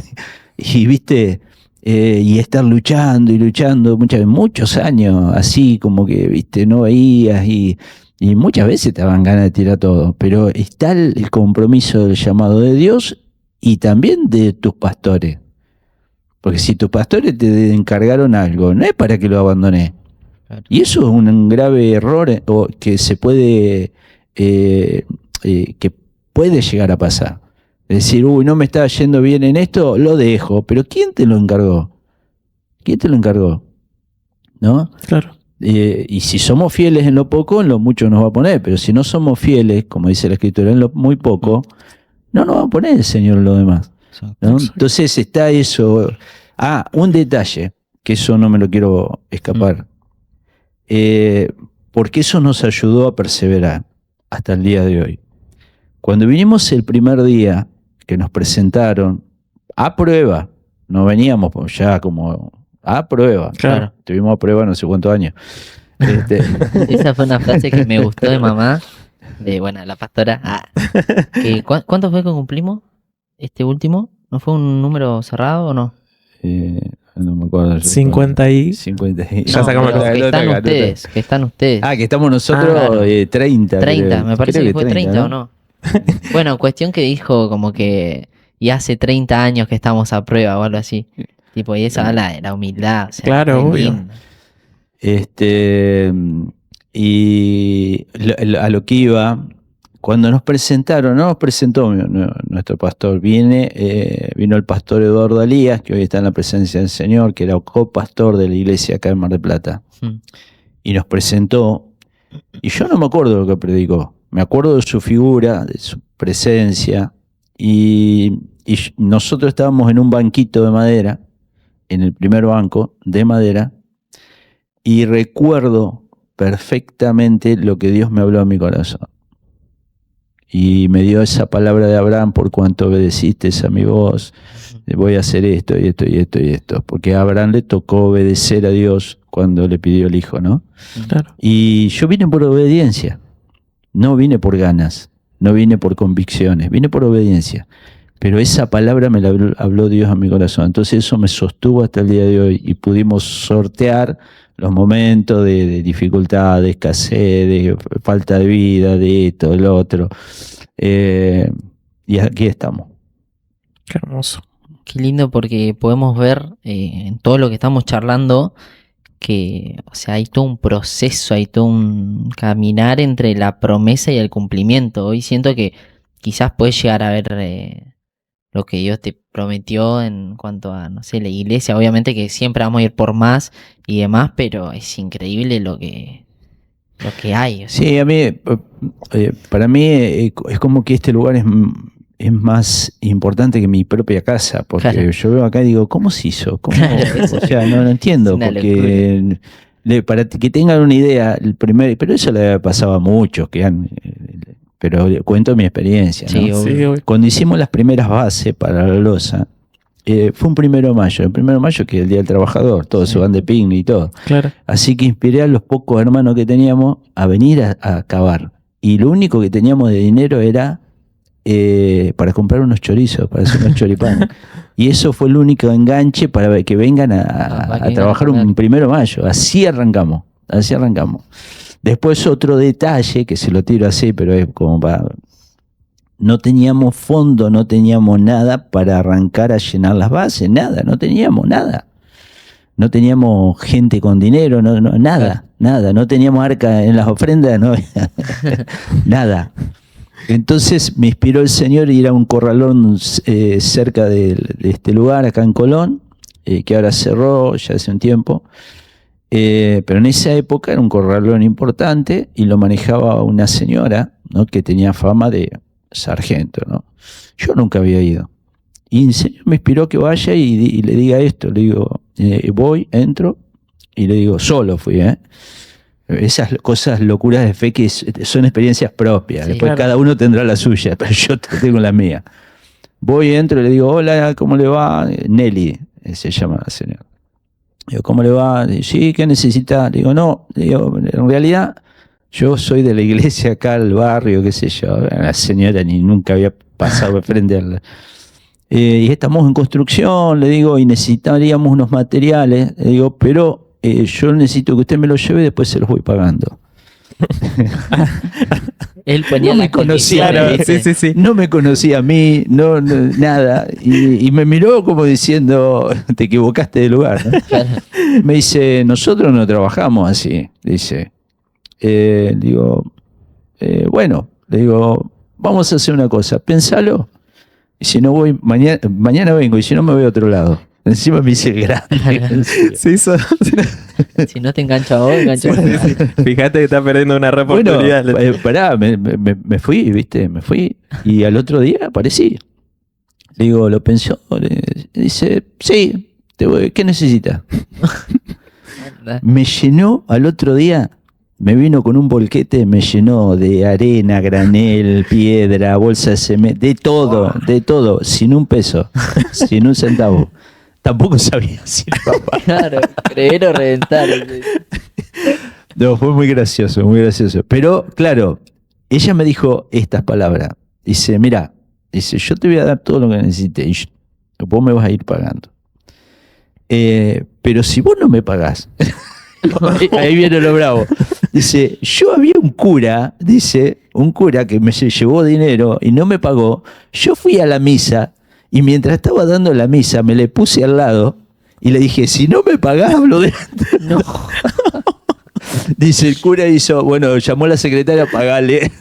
Y viste, y estar luchando y luchando muchos años, así como que, viste, no veías y muchas veces te daban ganas de tirar todo. Pero está el compromiso del llamado de Dios y también de tus pastores. Porque si tus pastores te encargaron algo, no es para que lo abandones. Claro. Y eso es un grave error que se puede, que puede llegar a pasar. Es decir, no me está yendo bien en esto, lo dejo. Pero ¿quién te lo encargó? ¿Quién te lo encargó? ¿No? Claro. Y si somos fieles en lo poco, en lo mucho nos va a poner. Pero si no somos fieles, como dice la Escritura, en lo muy poco, no nos va a poner el Señor en lo demás, ¿no? Entonces está eso. Un detalle, que eso no me lo quiero escapar. Porque eso nos ayudó a perseverar hasta el día de hoy. Cuando vinimos el primer día que nos presentaron a prueba, no veníamos ya como a prueba. Claro. Tuvimos a prueba no sé cuántos años. Esa fue una frase que me gustó de mamá, de, bueno, la pastora. ¿Cuánto fue que cumplimos? ¿Este último? ¿No fue un número cerrado o no? No me acuerdo. 50 y... 50 y... Ya sacamos pero la que están ustedes, que están ustedes. Que estamos nosotros Claro. 30. 30, creo. me parece Creo que fue 30, ¿no? ¿o no? Bueno, cuestión que dijo como que y hace 30 años que estamos a prueba o algo así. Tipo, y esa la humildad. O sea, Claro, re obvio. lindo. Y a lo que iba, cuando nos presentaron, no nos presentó nuestro pastor, vino el pastor Eduardo Alías, que hoy está en la presencia del Señor, que era copastor de la iglesia acá en Mar del Plata, y nos presentó, y yo no me acuerdo de lo que predicó, me acuerdo de su figura, de su presencia, y nosotros estábamos en un banquito de madera, en el primer banco de madera, y recuerdo perfectamente lo que Dios me habló a mi corazón. Y me dio esa palabra de Abraham: por cuanto obedeciste a mi voz, voy a hacer esto y esto y esto y esto. Porque a Abraham le tocó obedecer a Dios cuando le pidió el hijo, ¿no? Claro. Y yo vine por obediencia. No vine por ganas, no vine por convicciones, vine por obediencia. Pero esa palabra me la habló Dios a mi corazón. Entonces eso me sostuvo hasta el día de hoy y pudimos sortear los momentos de dificultad, de escasez, de falta de vida, de esto, de lo otro. Y aquí estamos. Qué hermoso. Qué lindo, porque podemos ver en todo lo que estamos charlando que, o sea, hay todo un proceso, hay todo un caminar entre la promesa y el cumplimiento. Hoy siento que quizás puedes llegar a ver lo que Dios te prometió en cuanto a, no sé, la iglesia. Obviamente que siempre vamos a ir por más y demás, pero es increíble lo que hay. O sea. Sí, a mí, para mí es como que este lugar es más importante que mi propia casa, porque Claro. yo veo acá y digo, ¿cómo se hizo? ¿Cómo? Claro, O sea, no entiendo, es una porque para que tengan una idea, pero eso le pasaba a muchos pero cuento mi experiencia, ¿no? Sí, obvio. Sí, obvio. Cuando hicimos las primeras bases para la losa, fue un 1 de mayo, el 1 de mayo que es el Día del Trabajador, todos se van de picnic y todo. Claro. Así que inspiré a los pocos hermanos que teníamos a venir a cavar. Y lo único que teníamos de dinero era para comprar unos chorizos, para hacer unos choripanes. Y eso fue el único enganche para que vengan a trabajar un 1 de mayo. Así arrancamos. Después otro detalle, que se lo tiro así, pero es como para... No teníamos fondo, no teníamos nada para arrancar a llenar las bases, nada, no teníamos nada. No teníamos gente con dinero, nada, no teníamos arca en las ofrendas, no, nada. Entonces me inspiró el Señor ir a un corralón cerca de este lugar, acá en Colón, que ahora cerró ya hace un tiempo. Pero en esa época era un corralón importante y lo manejaba una señora, ¿no?, que tenía fama de sargento, ¿no? Yo nunca había ido. Y el Señor me inspiró que vaya y le diga esto. Le digo, voy, entro y le digo, solo fui, Esas cosas, locuras de fe que son experiencias propias. Sí, Después claro. cada uno tendrá la suya, pero yo tengo la mía. Voy, entro y le digo, hola, ¿cómo le va? Nelly, se llama la señora. Digo, ¿cómo le va? Digo, sí, ¿qué necesita? Digo, no, digo, en realidad yo soy de la iglesia acá al barrio, qué sé yo. La señora ni nunca había pasado frente a la... y estamos en construcción, le digo, y necesitaríamos unos materiales, le digo, pero yo necesito que usted me los lleve y después se los voy pagando. Él ponía No me las conocía, condiciones, ¿viste? Sí. no me conocía a mí, nada, y me miró como diciendo, te equivocaste de lugar, ¿no? Claro. Me dice, nosotros no trabajamos así, dice. Digo, bueno, le digo, vamos a hacer una cosa, pensalo, y si no voy, mañana vengo, y si no me voy a otro lado. Encima me hice el grande. Se hizo. Si no te engancha vos, engancha Sí. Fíjate que está perdiendo una re Bueno, oportunidad. pará, me fui, ¿viste? Me fui, y al otro día aparecí. Le digo, ¿lo pensó? Dice, sí, ¿qué necesita? Me llenó al otro día, me vino con un volquete, me llenó de arena, granel, piedra, bolsa de cemento, de todo, sin un peso, sin un centavo. Tampoco sabía si papá. Claro, creer o reventar. No, fue muy gracioso, muy gracioso. Pero, claro, ella me dijo estas palabras. Dice, mira, dice, yo te voy a dar todo lo que necesites y vos me vas a ir pagando. Pero si vos no me pagás, ahí viene lo bravo. Dice, yo había un cura que me llevó dinero y no me pagó. Yo fui a la misa y mientras estaba dando la misa me le puse al lado y le dije, si no me pagás, hablo de... No. Dice, el cura hizo, bueno, llamó a la secretaria, pagale.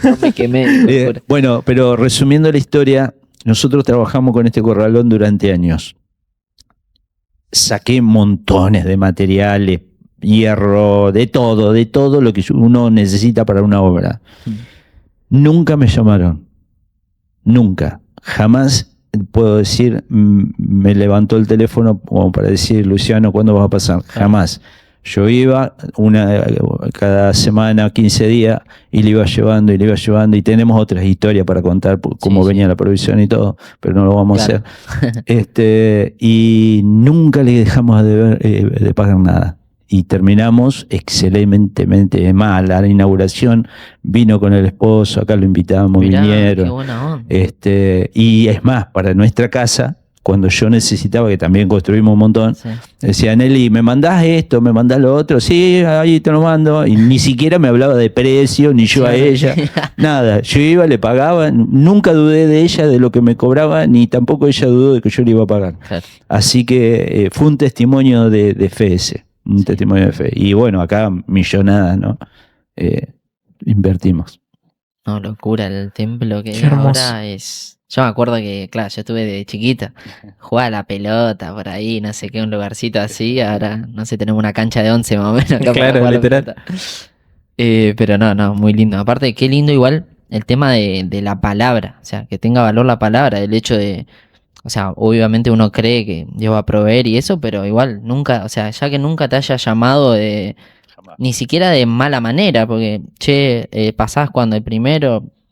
No me quemé. Locura. Bueno, pero resumiendo la historia, nosotros trabajamos con este corralón durante años. Saqué montones de materiales, hierro, de todo lo que uno necesita para una obra. Nunca me llamaron. Nunca. Jamás puedo decir, me levantó el teléfono como para decir, Luciano, ¿cuándo vas a pasar? Jamás. Yo iba cada semana, 15 días, y le iba llevando, y tenemos otras historias para contar, cómo venía la provisión y todo, pero no lo vamos a hacer. Y nunca le dejamos de pagar nada. Y terminamos excelentemente mal. A la inauguración vino con el esposo, acá lo invitamos, Mirá, vinieron. qué buena onda. Y es más, para nuestra casa, cuando yo necesitaba, que también construimos un montón, Sí. decía, Nelly, ¿me mandás esto? ¿Me mandás lo otro? Sí, ahí te lo mando. Y ni siquiera me hablaba de precio, ni yo a ella. Nada, yo iba, le pagaba, nunca dudé de ella, de lo que me cobraba, ni tampoco ella dudó de que yo le iba a pagar. Claro. Así que fue un testimonio de fe ese, un testimonio de fe. Y bueno, acá millonadas, ¿no? Invertimos. No, locura, el templo que Qué hay hermoso. ahora es... Yo me acuerdo que, claro, yo estuve de chiquita, jugaba a la pelota por ahí, no sé qué, un lugarcito así, ahora, no sé, tenemos una cancha de 11 más o menos acá para Claro, jugar a la literal. pelota. Pero no, muy lindo. Aparte, qué lindo igual el tema de la palabra, o sea, que tenga valor la palabra, el hecho de, o sea, obviamente uno cree que Dios va a proveer y eso, pero igual nunca, o sea, ya que nunca te haya llamado de, ni siquiera de mala manera, porque, che, pasás cuando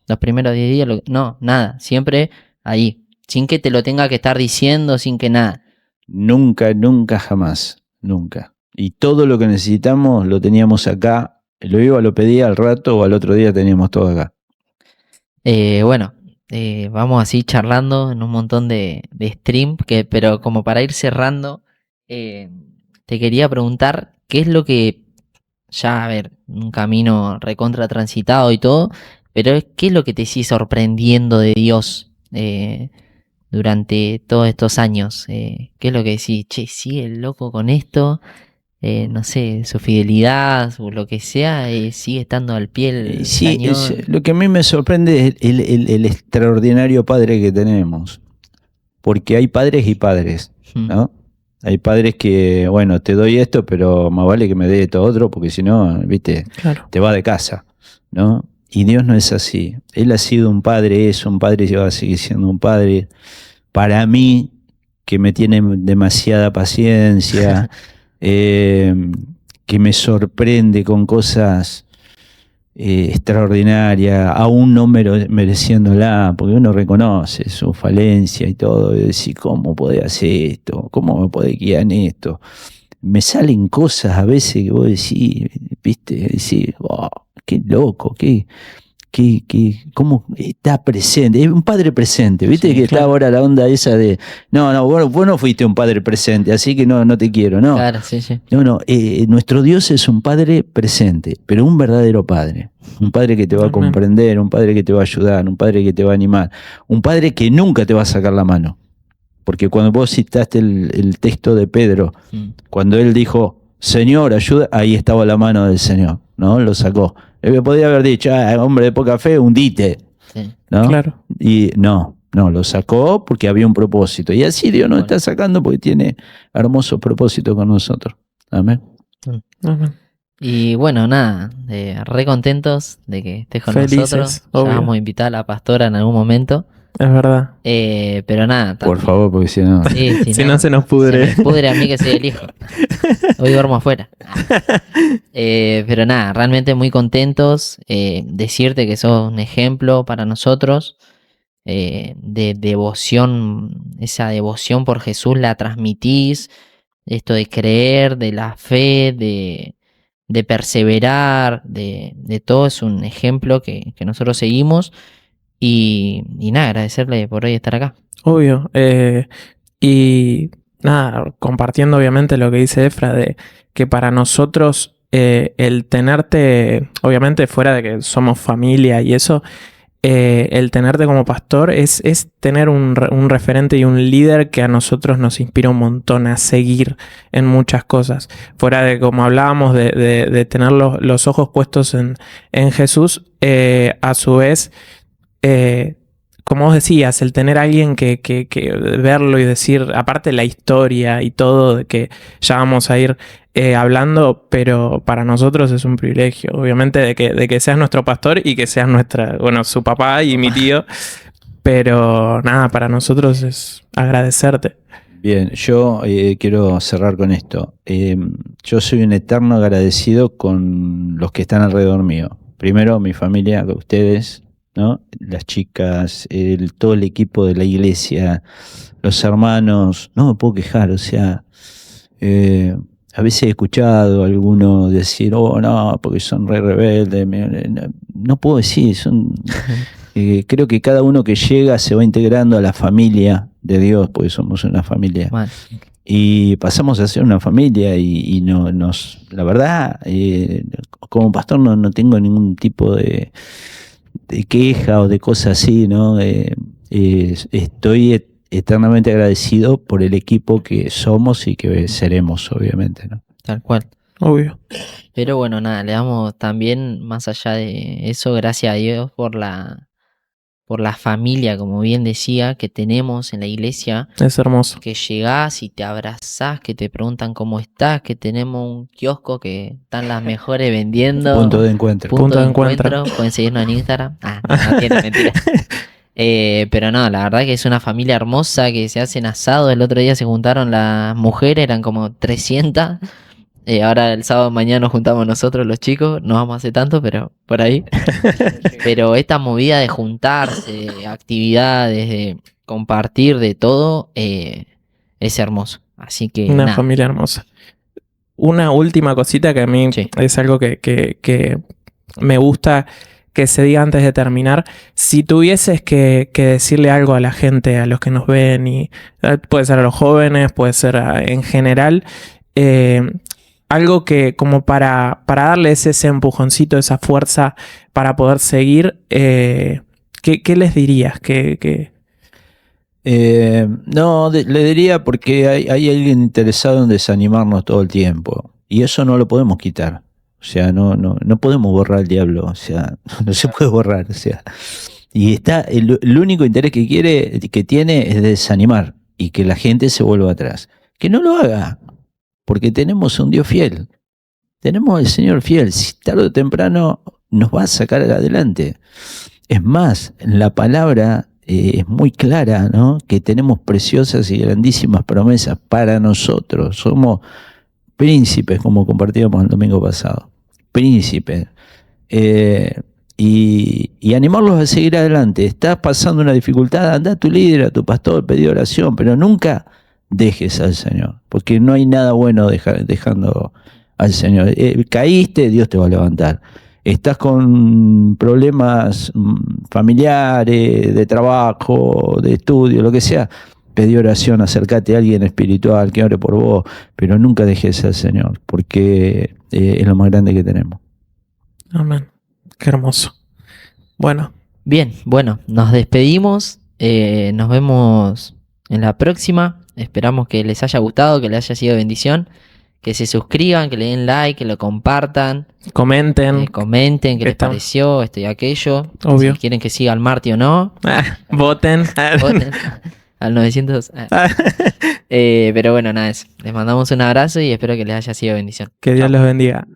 los primeros 10 días, no, nada, siempre ahí, sin que te lo tenga que estar diciendo, sin que nada. Nunca, nunca, jamás, nunca. Y todo lo que necesitamos lo teníamos acá, lo pedía al rato o al otro día teníamos todo acá. Bueno, vamos así charlando en un montón de stream, pero como para ir cerrando, te quería preguntar qué es lo que, ya a ver, un camino recontra transitado y todo, pero qué es lo que te sigue sorprendiendo de Dios durante todos estos años. ¿Qué es lo que decís? Che, sigue el loco con esto. No sé, su fidelidad o lo que sea, sigue estando al pie del Sí, cañón. lo que a mí me sorprende es el extraordinario padre que tenemos, porque hay padres y padres, ¿no? Hay padres que, bueno, te doy esto, pero más vale que me dé esto otro, porque si no, viste, Claro. te va de casa, ¿no? Y Dios no es así. Él ha sido un padre, es un padre y va a seguir siendo un padre. Para mí, que me tiene demasiada paciencia, que me sorprende con cosas extraordinarias, aún no mereciéndola, porque uno reconoce su falencia y todo, y decir, ¿cómo podés hacer esto? ¿Cómo me podés guiar en esto? Me salen cosas a veces que vos decís, viste, decís, wow, qué loco, cómo está presente, es un padre presente, viste, Sí, que está claro. ahora la onda esa de, no, vos no fuiste un padre presente, así que no te quiero, no. Claro, sí, sí. No, nuestro Dios es un padre presente, pero un verdadero padre. Un padre que te va a Amén. comprender, un padre que te va a ayudar, un padre que te va a animar, un padre que nunca te va a sacar la mano. Porque cuando vos citaste el texto de Pedro, cuando él dijo, Señor, ayuda, ahí estaba la mano del Señor, ¿no? Lo sacó. Él podía haber dicho, hombre de poca fe, hundite, Sí. ¿no? Claro. Y no, lo sacó porque había un propósito. Y así Dios nos está sacando porque tiene hermoso propósito con nosotros. Amén. Amén. Y bueno, nada, re contentos de que estés con Felices, nosotros. Ya obvio. vamos a invitar a la pastora en algún momento. Es verdad. Pero nada. Por favor, porque si no... Sí, Si no, se nos pudre. Se me pudre a mí que soy el hijo. Hoy duermo afuera. Pero nada, realmente muy contentos. Decirte que sos un ejemplo para nosotros de devoción. Esa devoción por Jesús la transmitís. Esto de creer, de la fe, de perseverar, de todo es un ejemplo que nosotros seguimos. Y nada, agradecerle por hoy estar acá. Obvio. Y nada, compartiendo obviamente lo que dice Efra, de que para nosotros el tenerte, obviamente fuera de que somos familia y eso, el tenerte como pastor es tener un referente y un líder que a nosotros nos inspira un montón a seguir en muchas cosas. Fuera de, como hablábamos, de tener los ojos puestos en Jesús, a su vez, como vos decías, el tener a alguien que verlo y decir, aparte la historia y todo, de que ya vamos a ir hablando, pero para nosotros es un privilegio, obviamente, de que seas nuestro pastor y que seas su papá y mi tío, pero nada, para nosotros es agradecerte. Bien, yo quiero cerrar con esto. Yo soy un eterno agradecido con los que están alrededor mío. Primero, mi familia, ustedes, ¿no? Las chicas, todo el equipo de la iglesia, los hermanos. No me puedo quejar, o sea, a veces he escuchado a alguno decir, oh, no, porque son re rebeldes. No puedo decir, creo que cada uno que llega se va integrando a la familia de Dios, porque somos una familia. Mal. Y pasamos a ser una familia y la verdad, como pastor no tengo ningún tipo de queja o de cosas así, ¿no? Estoy eternamente agradecido por el equipo que somos y que seremos, obviamente, ¿no? Tal cual. Obvio. Pero bueno, nada, le damos también, más allá de eso, gracias a Dios por la familia, como bien decía, que tenemos en la iglesia, Es hermoso. que llegás y te abrazás, que te preguntan cómo estás, que tenemos un kiosco que están las mejores vendiendo. Punto de encuentro. Punto de encuentro. Pueden seguirnos en Instagram. No tiene mentira. Pero no, la verdad que es una familia hermosa, que se hacen asados. El otro día se juntaron las mujeres, eran como 300. Ahora el sábado mañana nos juntamos nosotros los chicos, no vamos a hacer tanto, pero por ahí. Pero esta movida de juntarse, actividades, de compartir de todo, es hermoso. Así que Una nada. familia hermosa. Una última cosita que a mí Sí. es algo que me gusta, que se diga antes de terminar. Si tuvieses que decirle algo a la gente, a los que nos ven, y puede ser a los jóvenes, puede ser en general, algo que como para darles ese empujoncito, esa fuerza para poder seguir, ¿qué les dirías? No, le diría porque hay alguien interesado en desanimarnos todo el tiempo. Y eso no lo podemos quitar. O sea, no podemos borrar al diablo. O sea, no se puede borrar. O sea, y está, el único interés que tiene es desanimar y que la gente se vuelva atrás. Que no lo haga, porque tenemos un Dios fiel. Tenemos al Señor fiel. Si tarde o temprano nos va a sacar adelante. Es más, la palabra es muy clara, ¿no? Que tenemos preciosas y grandísimas promesas para nosotros. Somos príncipes, como compartíamos el domingo pasado. Príncipes. Y animarlos a seguir adelante. Estás pasando una dificultad, anda a tu líder, a tu pastor, pedí oración, pero nunca dejes al Señor, porque no hay nada bueno dejando al Señor. Caíste, Dios te va a levantar. Estás con problemas familiares, de trabajo, de estudio, lo que sea, pedí oración, acércate a alguien espiritual que ore por vos, pero nunca dejes al Señor, porque es lo más grande que tenemos. Amén. Qué hermoso. Bueno. Bien, bueno, nos despedimos. Nos vemos en la próxima. Esperamos que les haya gustado, que les haya sido bendición. Que se suscriban, que le den like, que lo compartan. Comenten. Comenten qué les pareció, esto y aquello. Obvio. Si quieren que siga al Marty o no. Voten. Voten al 900. Pero bueno, nada, eso. Les mandamos un abrazo y espero que les haya sido bendición. Que Dios los bendiga.